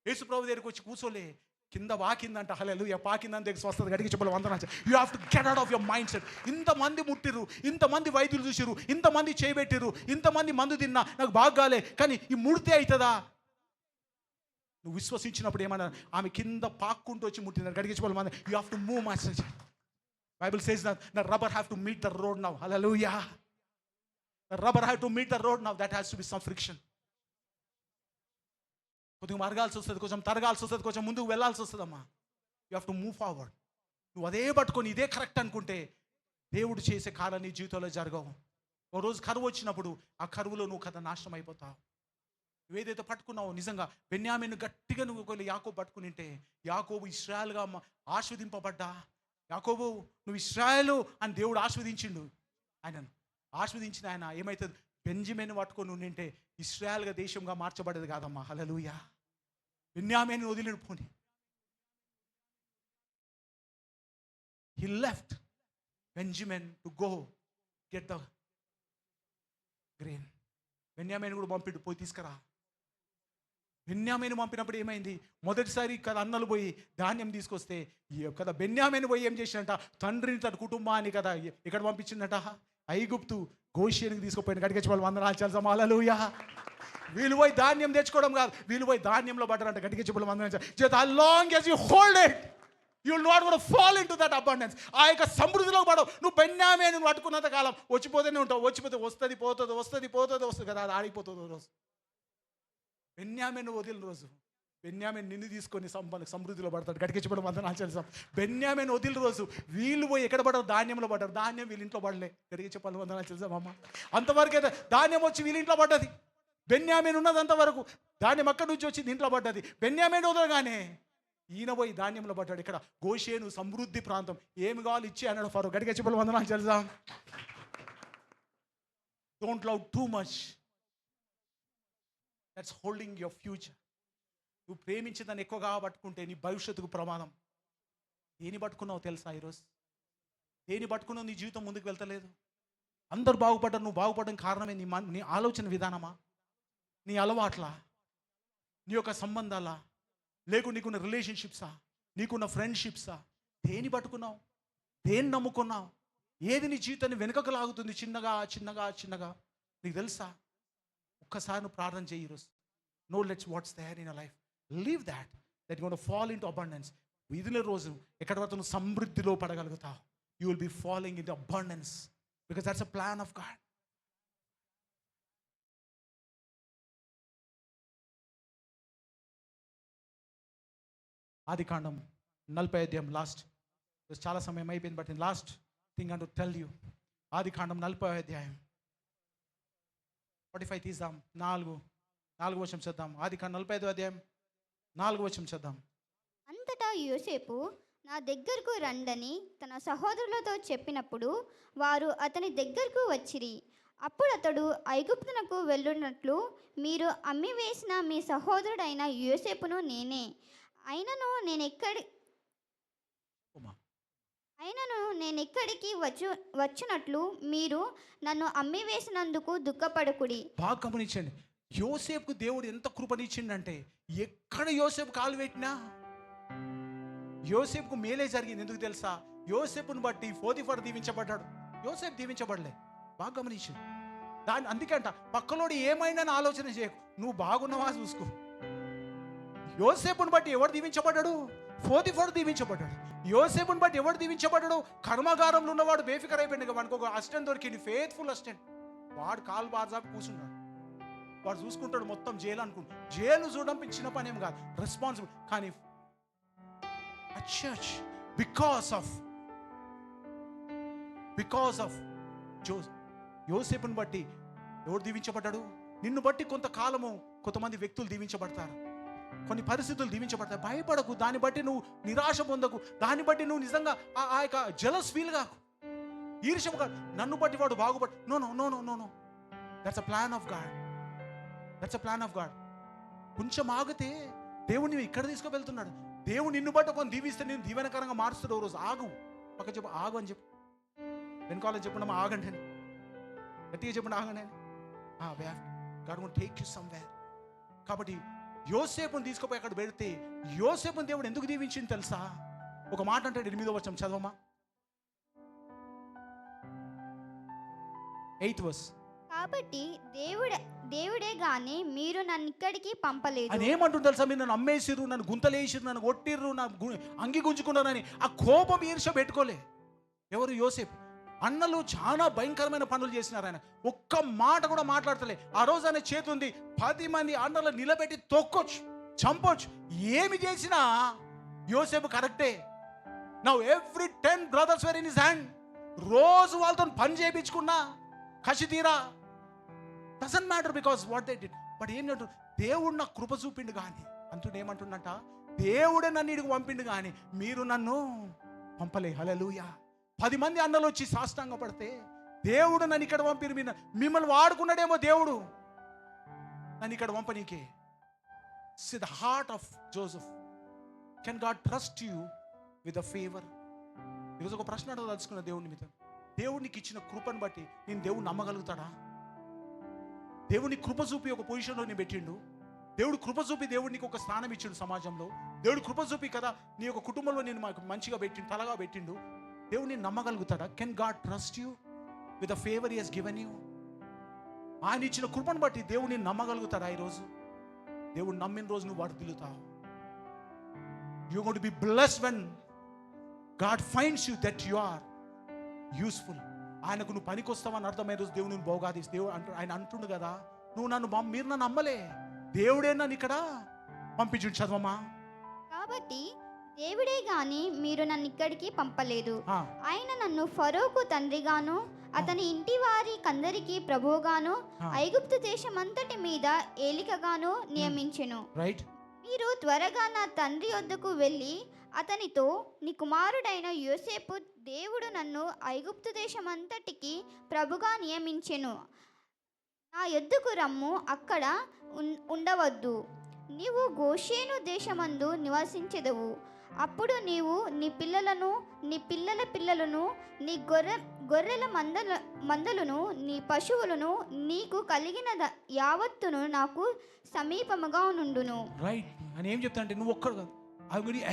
యేసు ప్రభు దగ్గరికి వచ్చి కూర్చోలే, కింద వాకిందంట. హల్లెలూయా. పాకిందని దగ్గర స్వస్థత గడికి చెప్పాలి. వందనాలు. You have to get out of your mind set. ఇంతమంది ముట్టిరు, ఇంతమంది వైద్యులు చూసిరు, ఇంతమంది చేయబెట్టిరు, ఇంతమంది మందు తిన్నా నాకు బాగాలే, కానీ ఈ ముడితే అవుతుందా? నువ్వు విశ్వసించినప్పుడు ఏమన్నా ఆమె కింద పాక్కుంటూ వచ్చి ముట్టిందని గడికి చెప్పాలి. You have to move my set. Bible says that the rubber have to meet the road now. Hallelujah. The rubber have to meet the road now. That has to be some friction. కొద్దిగా మరగాల్సి వస్తుంది, కొంచెం తరగాల్సి వస్తుంది, కొంచెం ముందుకు వెళ్ళాల్సి వస్తుందమ్మా. You have to move forward. నువ్వు అదే పట్టుకొని ఇదే కరెక్ట్ అనుకుంటే దేవుడు చేసే కాలం నీ జీవితంలో జరగవు. ఓ రోజు కరువు వచ్చినప్పుడు ఆ కరువులో నువ్వు కథ నాశనం అయిపోతావు. నువ్వేదైతే పట్టుకున్నావో నిజంగా బెన్యామీను గట్టిగా నువ్వు ఒకవేళ యాకోబు పట్టుకుని ఉంటే, యాకోబు ఇశ్రాయేలుగా ఆశీర్వదింపబడ్డా. యాకోబు నువ్వు ఇశ్రాయేలు అని దేవుడు ఆశీర్వదించిండు. ఆయనను ఆశీర్వదించిన ఆయన ఏమవుతుంది? బెంజమిన్ పట్టుకొని ఉండింటే ఇశ్రాయేల్గా దేశంగా మార్చబడేది కాదమ్మా. హల్లెలూయా. బెన్యామీను వదిలిపోని, he left Benjamin to go get the grain. Benyamin కూడా పంపిడు, పోయి తీసుకురా. బెన్యామీను పంపినప్పుడు ఏమైంది? మొదటిసారి కదా అన్నలు పోయి ధాన్యం తీసుకొస్తే కదా బెన్యామీను పోయి ఏం చేసినట్ట, తండ్రిని తన కుటుంబాన్ని కదా ఇక్కడ పంపించిందట, ఐగుప్తు గోషేనుకి తీసుకుపోయిన. గట్టిగా వాళ్ళు వందనాలు చెల్దాం. హల్లెలూయా. వీళ్ళు పోయి ధాన్యం తెచ్చుకోవడం కాదు, వీళ్ళు పోయి ధాన్యంలో పడ్డారంట. గట్టిగా చెప్పాలి వందనాలు. as long as you hold it, you will not going to fall into that abundance. ఆ యొక్క సమృద్ధిలో పడవు. నువ్వు బెన్యామీను పట్టుకున్నంత కాలం వచ్చిపోతూనే ఉంటావు. వచ్చిపోతే వస్తుంది పోతుంది కదా, అది ఆడిపోతుంది రోజు. బెన్యామీను వదిలిన రోజు, బెన్యామీను నిన్ను తీసుకొని సమృద్ధిలో పడతాడు. గట్టిగా చెప్పడం వందనాలు చెల్దాం. బెన్యామీను వదిలిన రోజు వీళ్ళు పోయి ఎక్కడ పడరు? ధాన్యంలో పడ్డారు. ధాన్యం వీళ్ళ ఇంట్లో పడలే. గట్టిగా చెప్పాలి వందనాలు చెల్దాం అమ్మ. అంతవరకు అయితే ధాన్యం వచ్చి వీళ్ళ ఇంట్లో పడ్డది. బెన్యామీను ఉన్నది అంతవరకు. ధాన్యం అక్కడి నుంచి వచ్చి దీంట్లో పడ్డది. బెన్యామీను వదలగానే ఈయన పోయి ధాన్యంలో పడ్డాడు. ఇక్కడ గోషేను సమృద్ధి ప్రాంతం. ఏమి కావాలి ఇచ్చి అన్నాడు ఫరో. గట్టిగా చెప్పాలి వందనాలు చెల్దాం. Don't love too much, that's holding your future. నువ్వు ప్రేమించేదాన్ని ఎక్కువగా పట్టుకుంటే నీ భవిష్యత్తుకు ప్రమాదం. దేని పట్టుకున్నావు తెలుసా? ఈరోజు దేని పట్టుకున్నావు? నీ జీవితం ముందుకు వెళ్తలేదు. అందరు బాగుపడ్డారు, నువ్వు బాగుపడడానికి కారణమే నీ ఆలోచన విధానమా, నీ అలవాట్లా, నీ యొక్క సంబంధాలా, లేకు నీకున్న రిలేషన్షిప్సా, నీకున్న ఫ్రెండ్షిప్సా? దేని పట్టుకున్నావు? దేన్ని నమ్ముకున్నావు? ఏది నీ జీవితాన్ని వెనుకకు లాగుతుంది చిన్నగా చిన్నగా చిన్నగా? నీకు తెలుసా? ఒక్కసారి నువ్వు ప్రార్థన చేయి ఈరోజు. No let's what's there in your life, leave that that gonna fall in to abundance. ఇదిలే రోజు ఎక్కడి వరకు నువ్వు సమృద్ధిలో పడగలుగుతావు. You will be following in to abundance because that's a plan of God. ఆదికాండం 40వ అధ్యాయం లాస్ట్. చాలా సమయం అయిపోయింది, but last thing and to tell you. ఆదికాండం 40వ అధ్యాయం 45 తీద్దాం. 4 వచనం చద్దాం. ఆదికాండం 45వ అధ్యాయం 4 వచనం చద్దాం. అంతటా యోసేపు నా దగ్గరకు రండని తన సహోదరులతో చెప్పినప్పుడు వారు అతని దగ్గరకు వచ్చిరి. అప్పుడు అతడు ఐగుప్తునకు వెళ్ళున్నట్లు మీరు అమ్మివేసిన మీ సహోదరుడైన యోసేపును నేనే. అయినను నేనెక్కడికి వచ్చినట్లు మీరు నన్ను అమ్మివేసినందుకు దుఃఖపడకుడి. బాగా గమనించండి. యోసేపుకు దేవుడు ఎంత కృపనిచ్చిండంటే ఎక్కడ యోసేపు కాలు పెట్టినా యోసేపుకు మేలే జరిగింది. ఎందుకు తెలుసా? యోసేపును బట్టి పోతీఫరు దీవించబడ్డాడు, యోసేపు దీవించబడలే. బాగా గమనించండి. అందుకంట పక్కలోడు ఏమైనా ఆలోచన చేయకు, నువ్వు బాగున్నావా చూసుకో. యోసేపును బట్టి ఎవడు దీవించబడ్డాడు? పోతీఫరు దీవించబడ్డాడు. యోసేపును బట్టి ఎవడు దీవించబడ్డాడు? కర్మాగారంలో ఉన్నవాడు బేఫికర్ అయిపోయింది. మనకు ఒక అసిస్టెంట్ దొరికింది, ఫెయిత్ఫుల్ అసిస్టెంట్. వాడు కాలు బాజాపు కూర్చున్నాడు, వాడు చూసుకుంటాడు మొత్తం. జైలు అనుకుంటాడు. జైలు చూడడం చిన్న పని ఏం కాదు, రెస్పాన్సిబుల్. కానీ a church because of యోసేపుని బట్టి ఎవరు దీవించబడ్డాడు? నిన్ను బట్టి కొంతకాలము కొంతమంది వ్యక్తులు దీవించబడతారు, కొన్ని పరిస్థితులు దీవించబడతాయి. భయపడకు, దాన్ని బట్టి నువ్వు నిరాశ పొందకు, దాన్ని బట్టి నువ్వు నిజంగా ఆ యొక్క జెలస్ ఫీల్ కాకు, ఈర్ష్య కాదు. నన్ను బట్టి వాడు బాగుపడు. No no no no no that's a plan of God. That's a plan of God. కొంచెం ఆగితే దేవుడు నువ్వు ఇక్కడ తీసుకువెళ్తున్నాడు. దేవుడు నిన్ను బట్టి ఒక దీవిస్తే నేను దీవెనకరంగా మారుస్తాడు. ఓ రోజు ఆగు, పక్క చెప్పు, ఆగు అని చెప్పు. వెనకాలని చెప్పండి, ఆగండి అని గట్టిగా చెప్పండి, ఆగండి అని. God will take you somewhere. కాబట్టి యోసేపుని తీసుకుపోయి అక్కడ పెడితే యోసేపుని దేవుడు ఎందుకు దీవించింది తెలుసా? ఒక మాట అంటాడు, 8వ వచనం చదవమా. 8th verse. కాబట్టి దేవుడే గాని మీరు నన్ను ఇక్కడికి పంపలేదు అని ఏమంటుంది తెలుసా? మీరు నన్ను అమ్మేసిర్రు, నన్ను గుంతలేసిర్రు, నన్ను కొట్టిర్రు, నా అంగి గుంజుకున్నారని ఆ కోపం ఈర్ష్య పెట్టుకోలే. ఎవరు? యోసేపు. అన్నలు చాలా భయంకరమైన పనులు చేసినారు. ఆయన ఒక్క మాట కూడా మాట్లాడతలే. ఆ రోజు ఆయన చేతి ఉంది, 10 మంది అన్నలు నిలబెట్టి తొక్కొచ్చు, చంపొచ్చు. ఏమి చేసినా యోసేపు కరెక్టే. Now every 10 brothers were in his hand. రోజు వాళ్ళతో పని చేయించుకున్నా కసి తీరా, doesn't matter because what they did. But ఏంటంటే దేవుడు నాకు కృప చూపిండు కానీ అంటుండే. ఏమంటుండంట? దేవుడే నన్ను ఇడికి పంపిండు కానీ మీరు నన్ను పంపలే. హల్లెలూయా. 10 మంది అన్నలు వచ్చి సాష్టాంగ పడితే దేవుడు నన్ను ఇక్కడ పంపిరు. మిమ్మల్ని వాడుకున్నాడేమో దేవుడు నన్ను ఇక్కడ పంపనీకే. See the heart of Joseph. Can God trust you with a favor? ఈరోజు ఒక ప్రశ్న అడగదలుచుకున్న దేవుని మీద. దేవునికి ఇచ్చిన కృపను బట్టి నేను దేవుడు నమ్మగలుగుతాడా? దేవుని కృప చూపి ఒక పొజిషన్లో నేను పెట్టిండు. దేవుడు కృప చూపి దేవుడికి ఒక స్థానం ఇచ్చిండు సమాజంలో. దేవుడు కృప చూపి కదా నీ యొక్క కుటుంబంలో నేను మాకు మంచిగా పెట్టిండు, తలగా పెట్టిండు. దేవుడిని నమ్మగలుగుతాడా? Can God trust you with the favour he has given you? ఆయన ఇచ్చిన కృపను బట్టి దేవుడిని నమ్మగలుగుతాడా? ఈరోజు దేవుడు నమ్మిన రోజు నువ్వు వర్ధిల్లుతావు. You going to be blessed when God finds you that you are useful. ఆయనకు నువ్వు పనికి వస్తావని అర్థమైన రోజు దేవుని భోగాదీసి దేవుడు ఆయన అంటుండు కదా, నువ్వు మీరు నన్ను నమ్మలే, దేవుడే నన్ను ఇక్కడ పంపించు. చదవమా. కాబట్టి దేవుడే గాని మీరు నన్ను ఇక్కడికి పంపలేదు. ఆయన నన్ను ఫరోకు తండ్రిగాను అతని ఇంటి వారి కందరికి ప్రభువుగాను ఐగుప్తు దేశమంతటి మీద ఏలికగాను నియమించెను. మీరు త్వరగా నా తండ్రి వద్దకు వెళ్ళి అతనితో, నీ కుమారుడైన యోసేపు దేవుడు నన్ను ఐగుప్తు దేశమంతటికి ప్రభుగా నియమించెను, నా యొద్దకు రమ్ము, అక్కడ ఉండవద్దు, నీవు గోషేను దేశమందు నివసించెదవు. అప్పుడు నీవు నీ పిల్లలను, నీ పిల్లల పిల్లలను, నీ గొర్రెల మందలను, నీ పశువులను, నీకు కలిగిన యావత్తును నాకు సమీపముగా నుండును. రైట్. అని ఏం చెప్తా అంటే, నువ్వు ఒక్కడు కాదు,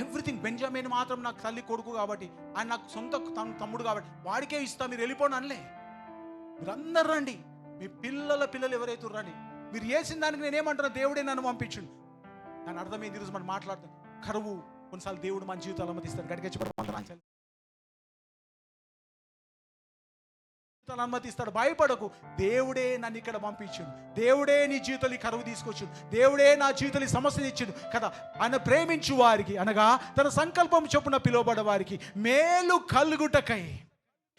ఎవ్రీథింగ్. బెంజమిన్ మాత్రం నాకు తల్లి కొడుకు కాబట్టి, ఆయన నాకు సొంత తమ్ముడు కాబట్టి వాడికే ఇస్తా, మీరు వెళ్ళిపోండి అనలే. మీరు అందరు రండి, మీ పిల్లలు ఎవరైతే రండి, మీరు చేసిన దానికి నేనేమంటున్నా, దేవుడే నన్ను పంపించుండు. దాని అర్థమైంది. ఈరోజు మనం మాట్లాడుతాం కరువు కొన్నిసార్లు దేవుడు మన జీవితాలు అనుమతిస్తాడు. అనుమతిస్తాడు. భయపడకు, దేవుడే నన్ను ఇక్కడ పంపించుడు, దేవుడే నీ జీవితంలో కరువు తీసుకొచ్చుడు, దేవుడే నా జీవితంలో సమస్యలు ఇచ్చుడు కదా. ఆయన ప్రేమించు వారికి, అనగా తన సంకల్పం చొప్పున పిలువబడ వారికి మేలు కలుగుటకై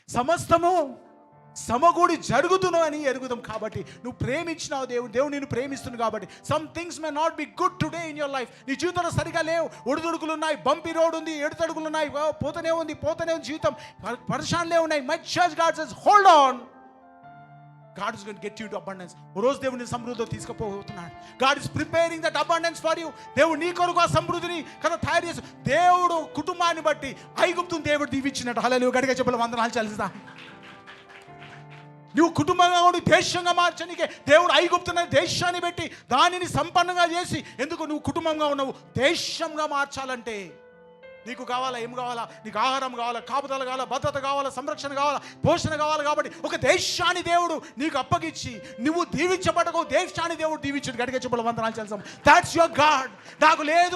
సమస్తము సమకూడి జరుగుతును అని ఎరుగుదాం. కాబట్టి నువ్వు ప్రేమించినావు, దేవుడు నిన్ను ప్రేమిస్తుంది కాబట్టి some things may not be good today in your life. నీ జీవితంలో సరిగా లేవు, ఒడిదుడుకులు ఉన్నాయి, బంపీ రోడ్ ఉంది, ఎడుతడుగులు ఉన్నాయి, పోతూనే ఉంది జీవితం, పరిశాన్లే ఉన్నాయి. My church God says hold on, God is going to get you to abundance. రోజు దేవుని సమృద్ధిలో తీసుకుపోతున్నాడు. God is preparing that abundance for you. దేవుడు నీ కొరకు ఆ సమృద్ధిని కదా తయారు చేసి, దేవుడు కుటుంబాన్ని బట్టి ఐగుప్తుని దేవుడు దీవించినట్టు. హల్లెలూయా. గట్టిగా చెప్పాలి, వందనాలు చెల్లిస్తా. నువ్వు కుటుంబంగా ఉండి దేశంగా మార్చనికే దేవుడు ఐగుప్తున్న దేశాన్ని పెట్టి దానిని సంపన్నంగా చేసి, ఎందుకు నువ్వు కుటుంబంగా ఉన్నావు, దేశంగా మార్చాలంటే నీకు కావాలా, ఏం కావాలా? నీకు ఆహారం కావాలా, కాపుదల కావాలా, భద్రత కావాలా, సంరక్షణ కావాలా, పోషణ కావాలి. కాబట్టి ఒక దేశాన్ని దేవుడు నీకు అప్పగించి నువ్వు దీవించబడకు, దేశాన్ని దేవుడు దీవించాడు. గట్టిగా చెప్పాలి, వందనాలు చేస్తాం. That's your God. నాకు లేదు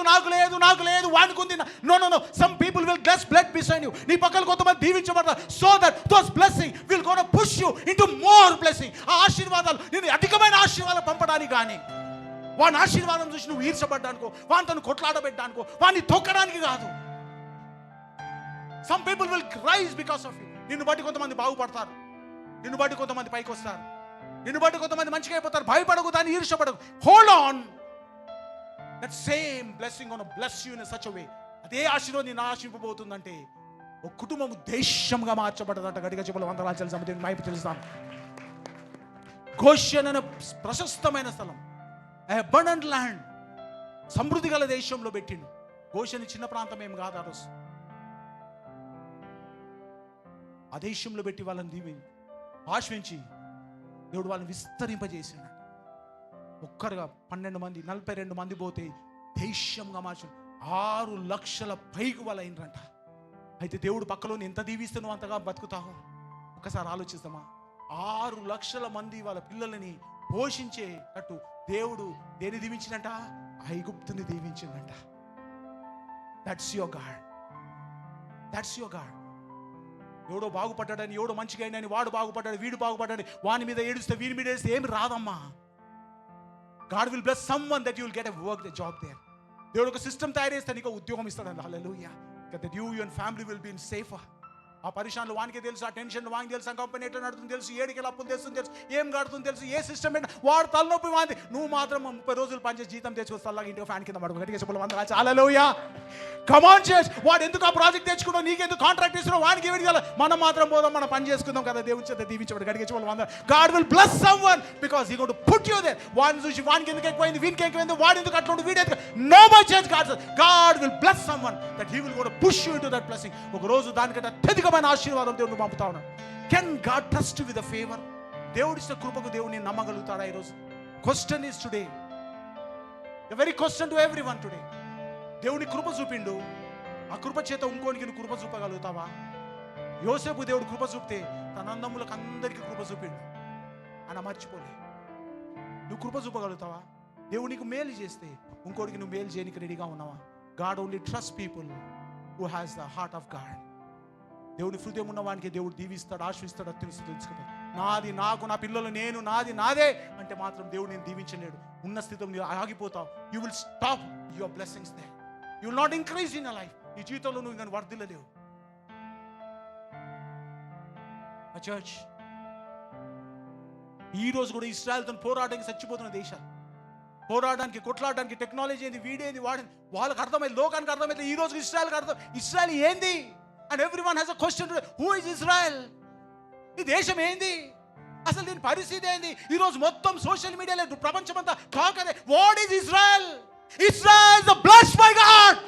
వానికి ఉంది. No. Some people will bless blood beside you. నీ పక్కన కొంతమంది దీవించబడతారు. So that those blessing will gonna push you into more blessing. ఆ ఆశీర్వాదాలు నేను అధికమైన ఆశీర్వాదాలు పంపడానికి కానీ, వాని ఆశీర్వాదం చూసి నువ్వు ఈర్చబడ్డానుకో, వానితో కొట్లాడబెట్టానుకో, వాడిని తొక్కడానికి కాదు. Some people will rise because of you. నిన్ను బట్టి కొంతమంది బాగుపడతారు, నిన్ను బట్టి కొంతమంది పైకి వస్తారు, నిన్ను బట్టి కొంతమంది మంచిగా అయిపోతారు. భయపడకు, దాన్ని ఈర్ష్యపడకు. Hold on. That same blessing gonna bless you in such a way. అదే ఆశీర్వాదం నిన్ను ఆశీర్వబోతుందంటే ఒక కుటుంబం దేశంగా మార్చబడదంట. గట్టిగా చెప్పాలి, వందనాలు చెల్లిస్తాం. దీనికి మైపు తెలుస్తాం. గోషెన్ అనే ప్రశస్తమైన స్థలం, అబండెంట్ ల్యాండ్, సమృద్ధి గల దేశంలో పెట్టిండు. గోషెన్ చిన్న ప్రాంతం ఏం కాదు. ఆ రోజు ఆ దేశంలో పెట్టి వాళ్ళని ఆశ్రయించి దేవుడు వాళ్ళని విస్తరింపజేసాడు. ఒక్కరుగా 12 మంది 42 మంది పోతే దేశంగా మార్చు 6 లక్షల పైకి వాళ్ళు అయినరంట. అయితే దేవుడు పక్కలో ఎంత దీవిస్తే నువ్వు అంతగా బతుకుతావు. ఒకసారి ఆలోచిస్తామా? 6 లక్షల మంది వాళ్ళ పిల్లలని పోషించేటట్టు దేవుడు దేని దీవించినంట? ఐగుప్తుని దీవించిందంట. That's your God. That's your God. ఎవడో బాగుపడ్డాడని, ఎవడో మంచిగా అయినని, వాడు బాగుపడ్డాడు, వీడు బాగుపడ్డాడు, వాని మీద ఏడుస్తే వీని మీద ఏడిస్తే ఏమి రాదమ్మా. God will bless someone that you will get a work, a job there. దేవుడు ఒక సిస్టమ్ తయారు చేస్తే నీకు ఉద్యోగం ఇస్తాడు. హల్లెలూయా. that you and family will be in safer. ఆ పరిశాన్లు వానికి తెలుసు, ఆ టెన్షన్ వానికి తెలుసు, ఆ కంపెనీ ఎట్లా నడుతుంది తెలుసు, ఏడికి అప్పులు తెలుసు, ఏం కడుతుంది తెలుసు, ఏ సిస్టమ్ ఏంటి, వాడు తలనొప్పి వాంది. నువ్వు మాత్రం 30 రోజులు పనిచేసి జీతం తెచ్చుకో, తల్లాగా ఇంటికి ఫ్యాన్ కింద పడుకో. గట్టిగా చెప్పాలి, వందనాలు. హల్లెలూయా. Come on church. వాడు ఎందుకు ఆ ప్రాజెక్ట్ తెచ్చుకున్నావు, నీకెందుకు కాంట్రాక్ట్ ఇస్తున్నావు, వానికి ఏమిటి కదా, మనం మాత్రం పోదాం, మనం పని చేసుకుందాం కదా. దేవుని చేత దీవించబడి. గట్టిగా చెప్పాలి, వందనాలు. God will bless someone because he going to put you there. వాడిని చూసి వానికి ఎందుకు ఎక్కువైంది, వీనికి ఎక్కువైంది, వాడు ఎందుకు అట్లా ఉండి వీడు ఎందుకు. No more church. God will bless someone that he will go to push you into that blessing. ఒక రోజు దానికంటే అత్యధికమైన ఆశీర్వాదం దేవుడు పంపుతా ఉన్నాడు. Can God trust with the favour? దేవుడిచ్చిన కృపకు దేవుడిని నమ్మగలుగుతాడా ఈరోజు? Question is today, the very question to every one today. దేవుని కృప చూపిండు, ఆ కృప చేత ఇంకోనికి నువ్వు కృప చూపగలుగుతావా? యోసేపు దేవుడు కృప చూపితే తన అన్నములకు అందరికీ కృప చూపిండు, ఆయన మర్చిపోలే. నువ్వు కృప చూపగలుగుతావా? దేవుడు నీకు మేలు చేస్తే ఇంకోటికి నువ్వు మేలు చేయడానికి రెడీగా ఉన్నావా? God only trust people who has the heart of God. దేవుని హృదయం ఉన్నవానికి దేవుడు దీవిస్తాడు, ఆశీర్వదిస్తాడు. తెలుసుకోవాలి, నాది నాకు, నా పిల్లలు నేను, నాది నాదే అంటే మాత్రం దేవుడు నేను దీవించలేడు. ఉన్న స్థితిలో నువ్వు ఆగిపోతావు. You will stop your blessings there. You will not increase in your life. నీ జీవితంలో నువ్వు ఇంకా వర్ధిల్లలేవు. చర్చ్ ఈ రోజు కూడా ఇశ్రాయేలుతో పోరాడడానికి చచ్చిపోతున్న దేశాలు, పోరాడడానికి కొట్లాడడానికి టెక్నాలజీ ఏంది, వీడేంది, వాడింది, వాళ్ళకి అర్థమైంది, లోకానికి అర్థమైంది. ఈ రోజు ఇశ్రాయేల్కి అర్థం, ఇశ్రాయేల్ ఏంది? And every one has a question, who is Israel? ఈ దేశం ఏంది అసలు? దీని పరిస్థితి ఏంది? ఈ రోజు మొత్తం సోషల్ మీడియాలో ప్రపంచమంతా కాకదే, what is Israel? Israel the blessed by God,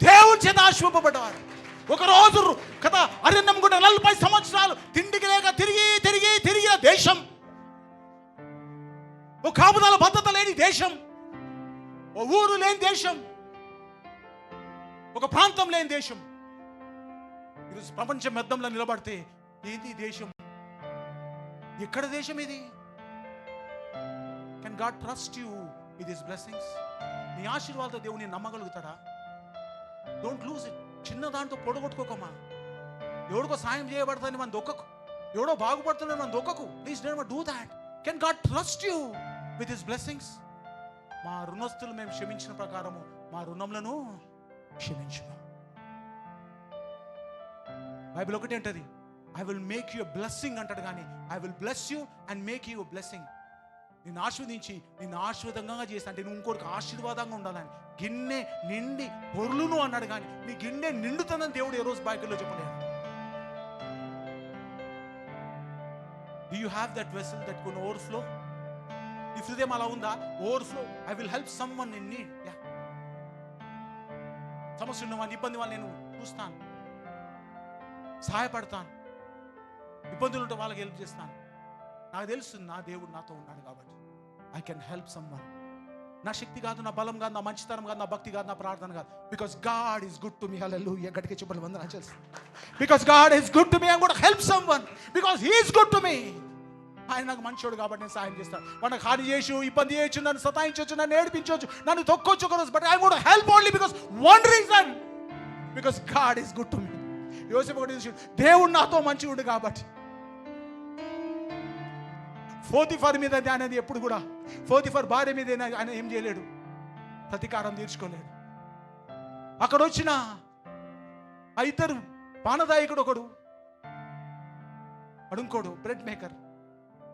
దేవుని చేత ఆశీర్వదింపబడ్డవారు. ఒక రోజు కదా అరణ్యం కూడా 40 సంవత్సరాలు తిండికి లేక తిరిగిన దేశం, ఒక కాపుదల భద్రత లేని దేశం, ఓ ఊరు లేని దేశం, ఒక ప్రాంతం లేని దేశం. ఈరోజు ప్రపంచం మెద్దంలో నిలబడితే ఏంది దేశం? ఎక్కడ దేశం ఇది? Can God trust you with his blessings? నీ ఆశీర్వాదాలతో దేవుని నమ్మగలుగుతాడా? Don't lose it. చిన్న దాంతో పొడగొట్టుకోకమ్మా. ఎవడికో సాయం చేయబడతాని మన దొక్కకు, ఎవడో బాగుపడుతుందని మన దొక్కకు. Please never do that. Can God trust you with his blessings? మా రుణస్తులు మేము క్షమించిన ప్రకారము మా రుణములను క్షమించును. బైబిల్ ఒకటి అంటది, I will make you blessing అంటాడు, కానీ I will bless you and make you blessing. నిన్ను ఆశీర్వదించి నిన్ను ఆశీర్వాదంగా చేస్తా అంటే నువ్వు ఇంకోటికి ఆశీర్వాదంగా ఉండాలని. గిన్నె నిండి పొర్లును అన్నాడు, కానీ నీ గిన్నె నిండుతుందని దేవుడు ఏ రోజు బైబిల్లో చెప్పలేదు. Do you have that vessel that can overflow? నీ హృదయం అలా ఉందా? Overflow. I will help someone in need. సమస్య ఉన్న వాళ్ళని, ఇబ్బంది వాళ్ళని నేను చూస్తాను, సహాయపడతాను. ఇబ్బందులు ఉంటే వాళ్ళకి హెల్ప్ చేస్తాను. నాకు తెలుసు నా దేవుడు నాతో ఉన్నాడు కాబట్టి ఐ కెన్ హెల్ప్ సమ్వన్. నా శక్తి కాదు, నా బలం కాదు, నా మంచితనం కాదు, నా భక్తి కాదు, నా ప్రార్థన కాదు. Because God is good to me. Hallelujah. గట్టిగా చెప్పండి వందనాలు చేసి. Because God is good to me, I got help someone because he is good to me. ఆయన నాకు మంచోడు కాబట్టి నేను సాయం చేస్తాను. మనకు హాని చేసి, ఇబ్బంది చేయొచ్చు, నన్ను సతాయించవచ్చు, నన్ను ఏడిపించవచ్చు, నన్ను తొక్కొచ్చు ఒకరోజు, but I got help only because one reason, because God is good to me. యోసేపు ఒకటి చూసి, దేవుడు నాతో మంచిగా ఉండు కాబట్టి. పోతిఫర్ మీద అనేది ఎప్పుడు కూడా, పోతిఫర్ భార్య మీద ఆయన ఏం చేయలేడు, ప్రతీకారం తీర్చుకోలేడు. అక్కడ వచ్చిన ఆ ఇద్దరు పానదాయకుడు, ఒకడు అడుంకోడు బ్రెడ్ మేకర్,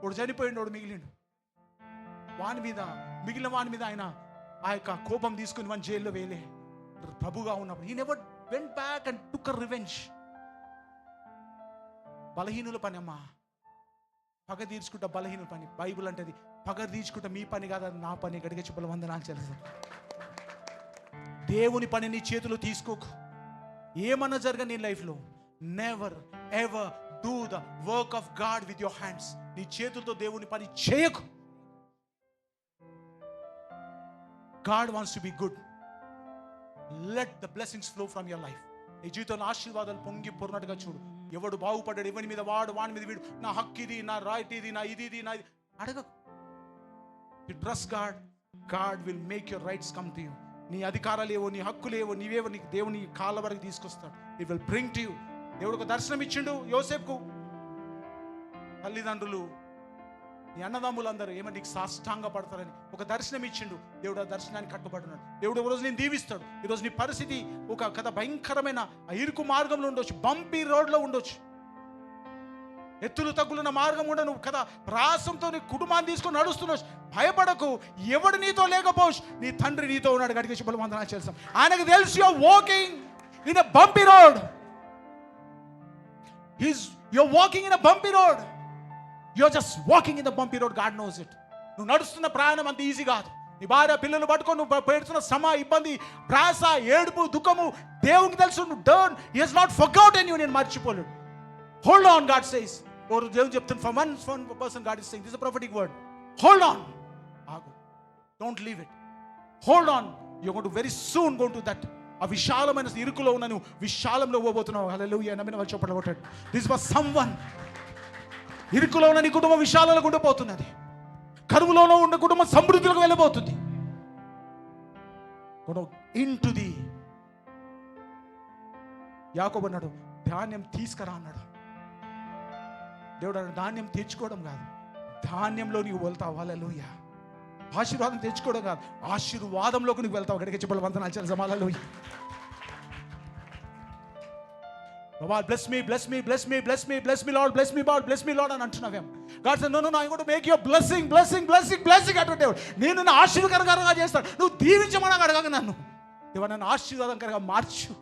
వాడు చనిపోయిండు, వాడు మిగిలిండు. మిగిలిన వాని మీద ఆయన ఆ యొక్క కోపం తీసుకుని వాని జైల్లో వేలే. ప్రభుగా ఉన్నప్పుడు he never went back and took a revenge. బలహీనుల పని అమ్మా, పగ తీర్చుకుంటా బలహీనుల పని. బైబుల్ అంటది పగ తీర్చుకుంటా మీ పని కాదు, అది నా పని. గడిగ చెప్పల వందనాలు తెలుసు. దేవుని పని నీ చేతిలో తీసుకోకు. ఏమన్నా జరగ నీ లైఫ్లో, never ever do the work of God with your hands. నీ చేతులతో దేవుని పని చేయకు. God wants to be good. Let the blessings flow from your life. నీ జీవితంలో ఆశీర్వాదాలు పొంగి పొరినట్టుగా చూడు. ఎవడు బాగుపడ్డాడు, ఎవరి మీద వాని మీద వీడు, నా హక్కు ఇది, నా రైట్ ఇది, నా ఇది నా ఇది అడగ. You trust God, God will make your rights come to you. నీ అధికారాలు ఏవో, నీ హక్కులు ఏవో, నీవేవో నీకు దేవుని కాళ్ళ వరకు తీసుకొస్తాడు. It will bring to you. దేవుడు ఒక దర్శనం ఇచ్చిండు యోసేపుకు. తల్లిదండ్రులు, నీ అన్నదమ్ములందరూ ఏమో నీకు సాష్టాంగ పడతారని ఒక దర్శనం ఇచ్చిండు. దేవుడు ఆ దర్శనానికి కట్టుబడినాడు. దేవుడు ఒక రోజు నేను దీవిస్తాడు. ఈరోజు నీ పరిస్థితి ఒక కథ భయంకరమైన ఇరుకు మార్గంలో ఉండొచ్చు, బంపీ రోడ్లో ఉండొచ్చు, ఎత్తులు తగ్గులున్న మార్గం ఉండ, నువ్వు కదా ప్రాసంతో నీ కుటుంబాన్ని తీసుకొని నడుస్తున్నావు. భయపడకు, ఎవడు నీతో లేకపోవచ్చు, నీ తండ్రి నీతో ఉన్నాడు. గడికి చెప్పలు వందనాలు చేస్తాం. ఆయనకు తెలుసు your walking in a bumpy road. Your walking in a bumpy road. You're just walking in the bumpy road. God knows it. నువ్వు నడుస్తున్న ప్రయాణం అంత ఈజీ కాదు. నీ భార్య పిల్లలు పట్టుకొని నువ్వు పెడుతున్న శ్రమ, ఇబ్బంది, ప్రాస, ఏడుపు, దుఃఖము దేవునికి తెలుసు. నువ్వు డర్న్, he has not forgotten you. నేను మర్చిపోలేడు. Hold on, God says. ఓరు దేవుడు చెప్తుంది, for one person God is saying, this is a prophetic word. Hold on. ఆగు. Don't leave it. Hold on. You're going to very soon go to that. ఆ విశాలమైన ఇరుకులో ఉన్న నువ్వు విశాలంలో పోబోతున్నావు. హల్లెలూయా. నమ్మిన వాళ్ళు చెప్పడం కొట్టాడు. This was someone. ఇరుకులో ఉన్న నీ కుటుంబం విశాలంలో ఉండిపోతున్నది. కరువులో ఉన్న కుటుంబం సమృద్ధిలోకి వెళ్ళబోతుంది. ఇంటూ ది యాకోబు అన్నాడు, ధాన్యం తీసుకురా అన్నాడు. దేవుడు అన్నాడు, ధాన్యం తెచ్చుకోవడం కాదు, ధాన్యంలో నీవు వెళ్తావు. హల్లెలూయా. ఆశీర్వాదం తెచ్చుకోవడం కాదు, ఆశీర్వాదంలోకి నువ్వు వెళ్తావు. అక్కడికి చెప్పాలి వందనాలు చాలా హల్లెలూయా. God bless me, bless me, bless me, bless me, bless me Lord, bless me Lord, bless me Lord అని అంటున్నావేం? God said, no, I'm going to make you a blessing, blessing, blessing, blessing అటువంటి నేను నిన్ను ఆశీర్వాదకరంగా చేస్తాను. నువ్వు దీవించమని అడగక నన్ను, దేవా నన్ను ఆశీర్వాదకరంగా మార్చు.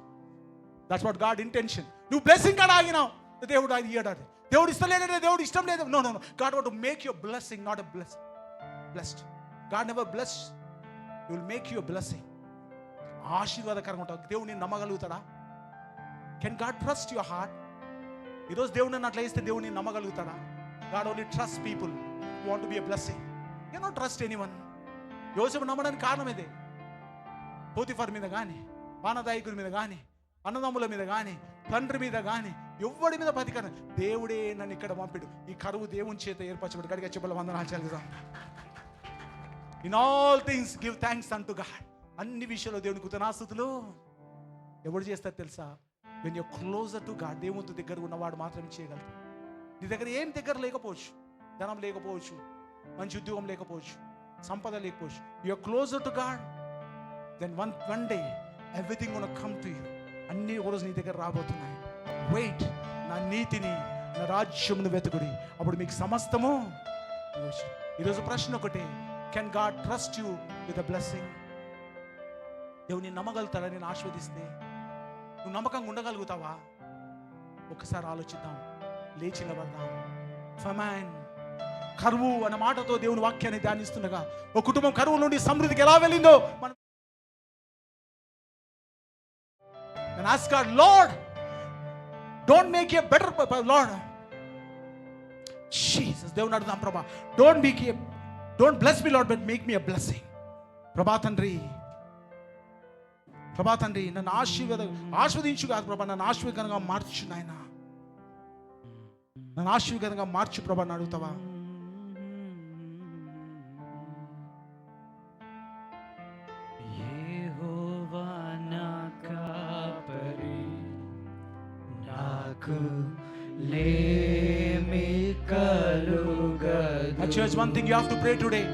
That's what God intention. నువ్వు బ్లెస్సింగ్ కాడ ఆగినావు, దేవుడు అది ఇయ్యడాడు. దేవుడు ఇష్టలేదంటే దేవుడు ఇష్టం లేదు. No God want to make you blessing, not a blessed. God never bless, he will make you a blessing. ఆశీర్వాదకరంగా ఉంటావు. దేవుడు నిన్ను నమ్మగలుగుతాడా? Can God trust your heart? ఈరోజు దేవుడు నన్ను అట్లా ఇస్తే దేవుడిని నమ్మగలుగుతాడా? God only trust people who want to be a blessing. You not trust anyone. యోసేపు నమ్మడానికి కారణం ఇదే. పోతిఫర్ మీద కానీ, పానదాయకుల మీద కానీ, అన్నదమ్ముల మీద కానీ, తండ్రి మీద కానీ, ఎవడి మీద బతికను, దేవుడే నన్ను ఇక్కడ పంపిడు. ఈ కరువు దేవుని చేత ఏర్పరచబడి. గడిగా చెప్పాలి వందనాలు చెల్లిద్దాం. In all things give thanks unto God. అన్ని విషయాల్లో దేవుని కృతజ్ఞతాస్తుతులు ఎవడు చేస్తారు తెలుసా? When you closer to God. దేవునితో దగ్గర ఉన్నవాడు మాత్రమే చేయగలుగుతాడు. నీ దగ్గర ఏం దగ్గర లేకపోవచ్చు, ధనం లేకపోవచ్చు, మంచి ఉద్యోగం లేకపోవచ్చు, సంపద లేకపోవచ్చు. You are closer to God, then one day everything gonna come to you. అన్నీ ఒకరోజు నీ దగ్గర రాబోతున్నాయి. వెయిట్. నా నీతిని, నా రాజ్యమును వెతుకుడి, అప్పుడు మీకు సమస్తము. ఈరోజు ప్రశ్న ఒకటి, can God trust you with a blessing? దేవుని నమ్మగలుగుతాడా? నేను ఆశీర్వదిస్తే నువ్వు నమ్మకంగా ఉండగలుగుతావా? ఒకసారి ఆలోచిద్దాం, లేచి నిలబడదాం. ఫమాన్, కరువు అన్న మాటతో దేవుని వాక్యాన్ని ధ్యానిస్తుండగా ఒక కుటుంబం కరువు నుండి సమృద్ధికి ఎలా వెళ్ళిందో మనం ask God, Lord, don't make a better Lord Jesus. దేవుని అడుగుదాం, ప్రభా don't bless me Lord, but make me a blessing. ప్రభా తండ్రి నన్ను ఆశీర్వదించు కాదు ప్రభా, నన్ను ఆశీర్వాదకరంగా మార్చు నాయన, నన్ను ఆశీర్వాదకరంగా మార్చు ప్రభా అని అడుగుతావా? Church, one thing you have to pray today.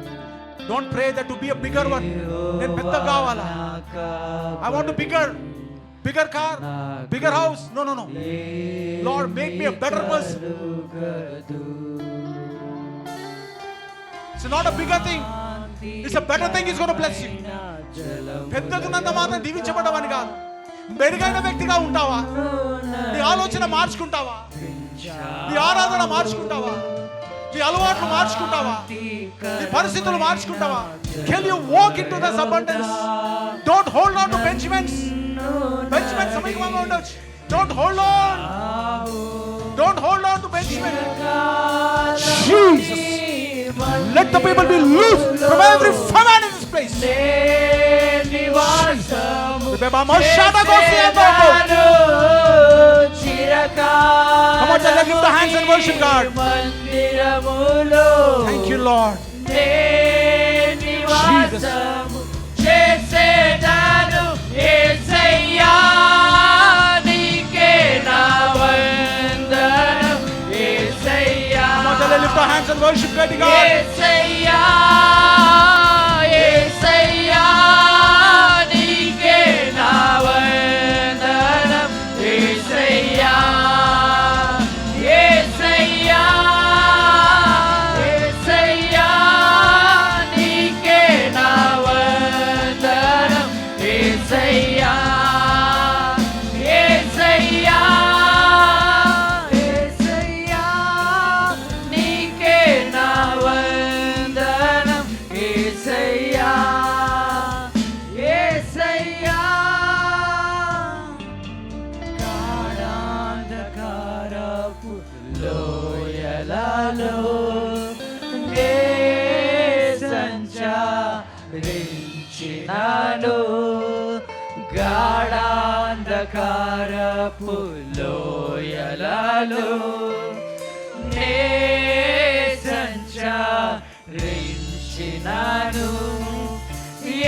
Don't pray that to be a bigger one. నేను పెద్ద కావాలా, I want a bigger car, bigger house. No. Lord, make me a better person. It's not a bigger thing. It's a better thing is going to bless you. పెద్దగున్నంత మాత్రం దీవించబడవని కాదు, మెరుగైన వ్యక్తిగా ఉంటావా? నీ ఆలోచన మార్చుకుంటావా? నీ ఆరాధన మార్చుకుంటావా? నీ అలవాట్లు మార్చుకుంటావా? నీ పరిస్థితులు మార్చుకుంటావా? Can you walk into this abundance? Don't hold on to Benjamins సమీపంగా ఉండొచ్చు. Don't hold on to Benjamin. Jesus, let the people be loose from every famine in this place. Come on, let's lift the hands and worship God. Thank you, Lord. Jesus. Come on, let's lift our hands and worship God. లోయ నే సంచరించినాను గాఢాంధకారపు లోయలలో నే సంచరించినాను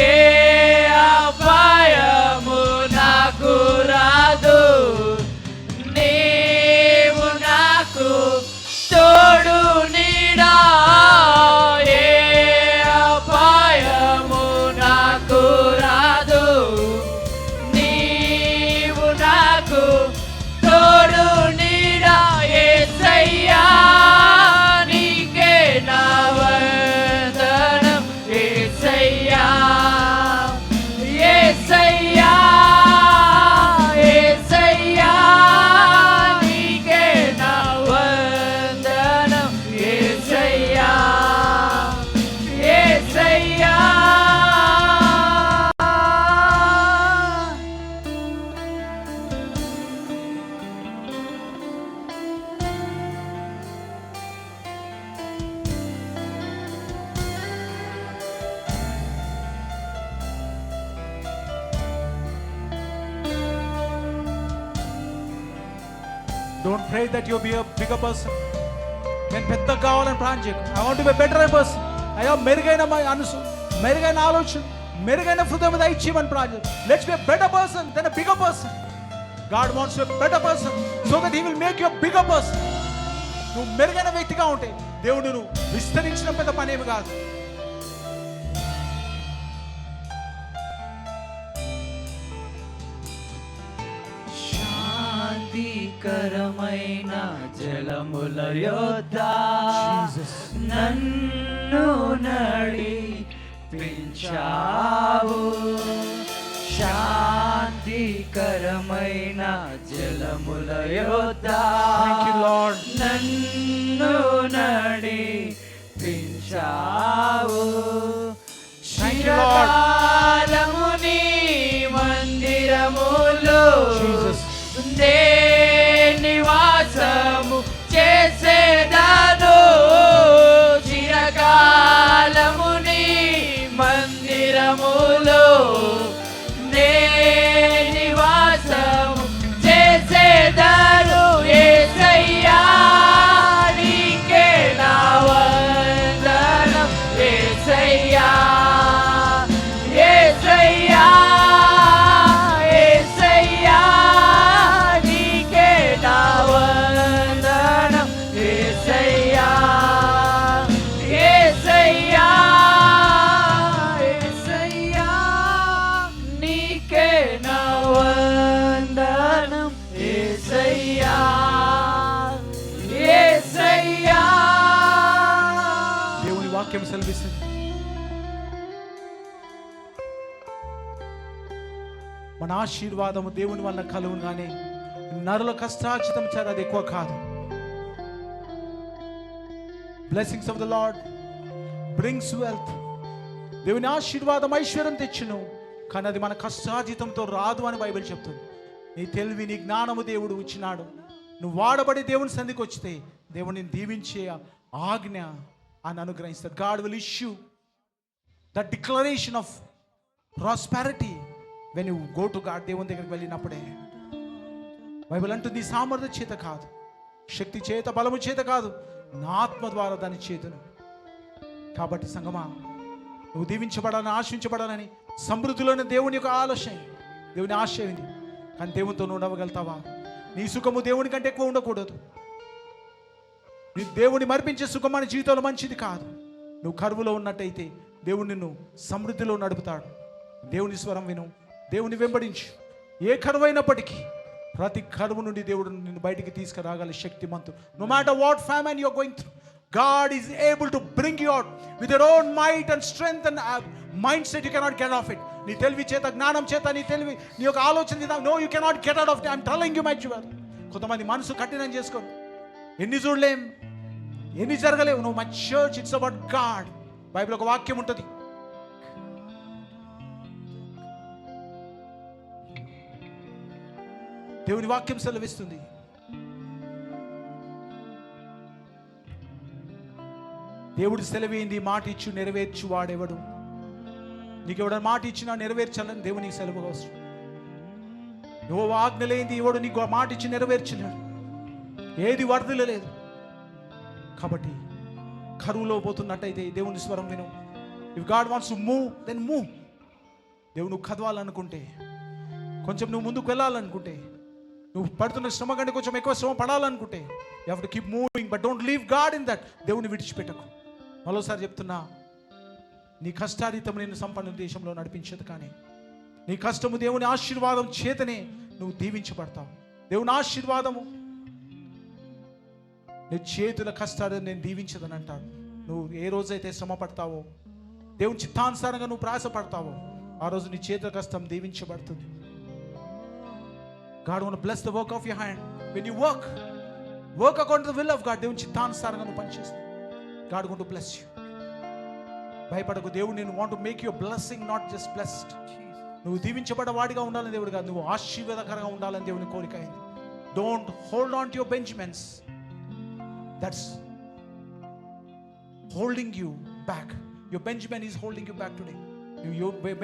ఏ అపాయము నాకు రాదు నీవు నాకు తోడు నీడా ఏ అపాయము నాకు రాదు నీవు నాకు తోడు నీడా యేసయ్యా నీకే నా వందనం యేసయ్యా యేసయ్యా యేసయ్యా నీకే నా వందనం యేసయ్యా యేసయ్యా Don't pray that you'll be a bigger person. నేను పెద్ద కావాలని ప్లాన్ చేయకు. I want to be a better person. అయ్యో మెరుగైన అనుసు మెరుగైన ఆలోచన మెరుగైన హృదయం దయచేయమని ప్లాన్ చేయకు. Let's be a better person than a bigger person. God wants you a better person so that he will make you a bigger person. నువ్వు మెరుగైన వ్యక్తిగా ఉంటే దేవుడు నువ్వు విస్తరించిన పెద్ద పనేమి కాదు. శాంతికరమైన జలముల యొద్ద నన్ను నడిపించావు శాంతికరమైన జలముల యొద్ద నన్ను నడిపించావు చిరకాలము నీ మందిరములో నే నివాసము చేసేదాను చిరకాలము నీ మందిరములో నే నివాసము చేసేదాను యేసయ్యా నీకే నా వందనం యేసయ్యా యేసయ్యా యేసయ్యా నీకే నా వందనం యేసయ్యా యేసయ్యా యేసయ్యా నీకే నా వందనం యేసయ్యా యేసయ్యా దేవుని వాక్యం సెలవిస్తుంది. మన ఆశీర్వాదము దేవుని వల్ల కలుగును కానీ నరుల కష్టార్జితం చేత అది ఎక్కువ కాదు. Blessings of the lord brings wealth. దేవుని ఆశీర్వాదం ఐశ్వర్యం తెచ్చును కానీ అది మన కష్టార్జితంతో రాదు అని బైబిల్ చెప్తుంది. నీ తెలివి నీ జ్ఞానము దేవుడు ఇచ్చినాడు. నువ్వు వాడబడి దేవుని సంధికి వచ్చితే దేవుడిని దీవించే ఆజ్ఞ అని అనుగ్రహిస్తాడు. God will issue the declaration of prosperity when you go to God. దేవుని దగ్గరికి వెళ్ళినప్పుడే బైబిల్ అంటుంది సామర్థ్య చేత కాదు, శక్తి చేత బలము చేత కాదు, నా ఆత్మ ద్వారా దాని చేతును. కాబట్టి సంగమా నువ్వు దీవించబడాలని ఆశించబడాలని సమృద్ధిలోని దేవుని యొక్క ఆలోచన దేవుని ఆశయం ఇది. కానీ దేవునితో నువ్వు ఉండగలుగుతావా? నీ సుఖము దేవుని కంటే ఎక్కువ ఉండకూడదు. నీ దేవుని మరిపించే సుఖం మన జీవితంలో మంచిది కాదు. నువ్వు కరువులో ఉన్నట్టయితే దేవుడు నిన్ను సమృద్ధిలో నడుపుతాడు. దేవుని స్వరం విను, దేవుని వెంబడించు. ఏ కరువు అయినప్పటికీ ప్రతి కరువు నుండి దేవుడు నిన్ను బయటికి తీసుకురాగల శక్తిమంతు. No matter what famine you are going through, God is able to bring you out with your own might and strength and mindset. You cannot get off it. నీ తెలివి చేత జ్ఞానం చేత నీ తెలివి నీ యొక్క ఆలోచన చేత no you cannot get out of it. I'm telling you my church. కొంతమంది మనసు కఠినం చేసుకోండి, ఎన్ని చూడలేం, ఎన్ని జరగలేవు. నువ్వు my church it's about God. Bible ఒక వాక్యం ఉంటుంది, దేవుని వాక్యం సెలవిస్తుంది, దేవుడు సెలవేంది, మాట ఇచ్చు నెరవేర్చు వాడెవడు? నీకు ఎవడ మాట ఇచ్చినా నెరవేర్చాలని దేవునికి సెలవు అవసరం. యెహోవా ఆజ్ఞలేంది ఎవడు నీకు మాట ఇచ్చి నెరవేర్చలేడు. ఏది వర్ధిల్లలేదు. కాబట్టి కరువులో పోతున్నట్టయితే దేవుని స్వరం విను. If God wants to move, then move. దేవుడు నువ్వు కదవాలనుకుంటే, కొంచెం నువ్వు ముందుకు వెళ్ళాలనుకుంటే, నువ్వు పడుతున్న శ్రమ కంటే కొంచెం ఎక్కువ శ్రమ పడాలనుకుంటే, you have to keep moving, but don't leave God in that. దేవుని విడిచిపెట్టకు. మరోసారి చెప్తున్నా, నీ కష్టారీతం నేను సంపన్న దేశంలో నడిపించదు, కానీ నీ కష్టము దేవుని ఆశీర్వాదం చేతనే నువ్వు దీవించబడతావు. దేవుని ఆశీర్వాదము నీ చేతుల కష్టాలను నేను దీవించదని అంటాడు. నువ్వు ఏ రోజైతే శ్రమ పడతావో, దేవుని చిత్తానుసారంగా నువ్వు ప్రయాసపడతావో, ఆ రోజు నీ చేతుల కష్టం దీవించబడుతుంది. God want to bless the work of your hand. When you work according to the will of God, దేవుని చిత్తానుసారంగా నువ్వు పనిచేస్తావు. God want to bless you. భయపడకు. దేవుడు నేను want to make you a blessing, not just blessed. నువ్వు దీవించబడ్డ వాడిగా ఉండాలని దేవుడు కాదు, నువ్వు ఆశీర్వాదకరంగా ఉండాలని దేవుని కోరిక అయింది. Don't hold on to your Benjamins. That's holding you back. Your Benjamin is holding you back today.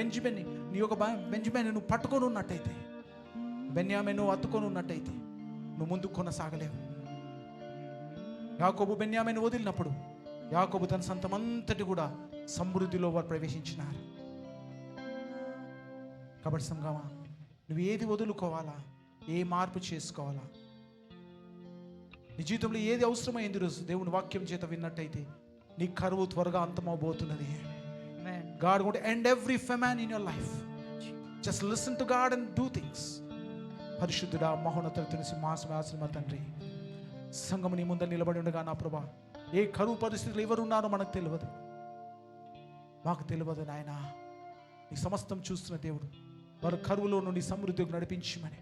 Benjamin, నీ యొక్క బెంజమిన్ నువ్వు పట్టుకొని ఉన్నట్టయితే, బెన్యామిను నువ్వు అత్తుకొని ఉన్నట్టయితే నువ్వు ముందుకు కొనసాగలేవు. యాకోబు బెన్యామిను వదిలినప్పుడు యాకోబు తన సంతమంతటి కూడా సమృద్ధిలో వారు ప్రవేశించినారు. కాబట్టి సంగమా, నువ్వు ఏది వదులుకోవాలా, ఏ మార్పు చేసుకోవాలా, నీ జీవితంలో ఏది అవసరమైంది రోజు దేవుని వాక్యం చేత విన్నట్టయితే నీ కరువు త్వరగా అంతమవబోతున్నది. God going to end every famine in your life. Just listen to God and do things. పరిశుద్ధుడా, మహోన్నతుని సింహాసనాసన తండ్రి, సంఘము నీ ముందర నిలబడి ఉండగా నా ప్రభా, ఏ కరువు పరిస్థితులు ఎవరున్నారో మనకు తెలియదు, మాకు తెలియదు నాయన. నీ సమస్తం చూస్తున్న దేవుడు, వారి కరువులో నుండి సమృద్ధికి నడిపించమని,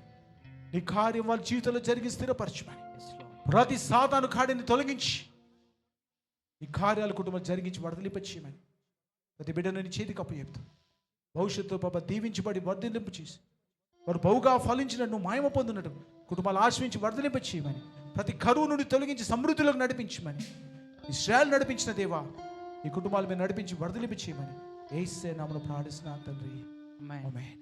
నీ కార్యం వాళ్ళ జీవితంలో జరిగి స్థిరపరచమని, ప్రతి సాతాను కాడిని తొలగించి ఈ కార్యాల కుటుంబం జరిగించి వర్ధలింపచేయమని ప్రతి బిడ్డను నీ చేతికి అప్పచెప్తాం. భవిష్యత్తు పాప దీవించబడి వర్ధలింపు చేసి వారు బహుగా ఫలించినట్టు మాయమ పొందినట్టు కుటుంబాలు ఆశ్రయించి వర్ధలింపచేయమని, ప్రతి కరువు నుండి తొలగించి సమృద్ధిలోకి నడిపించమని, ఈ శ్రేయాలు నడిపించిన దేవా ఈ కుటుంబాల మీద నడిపించి వర్ధలింపచేయమని యేసు నామములో ప్రార్థిస్తున్నాను తండ్రి. ఆమేన్.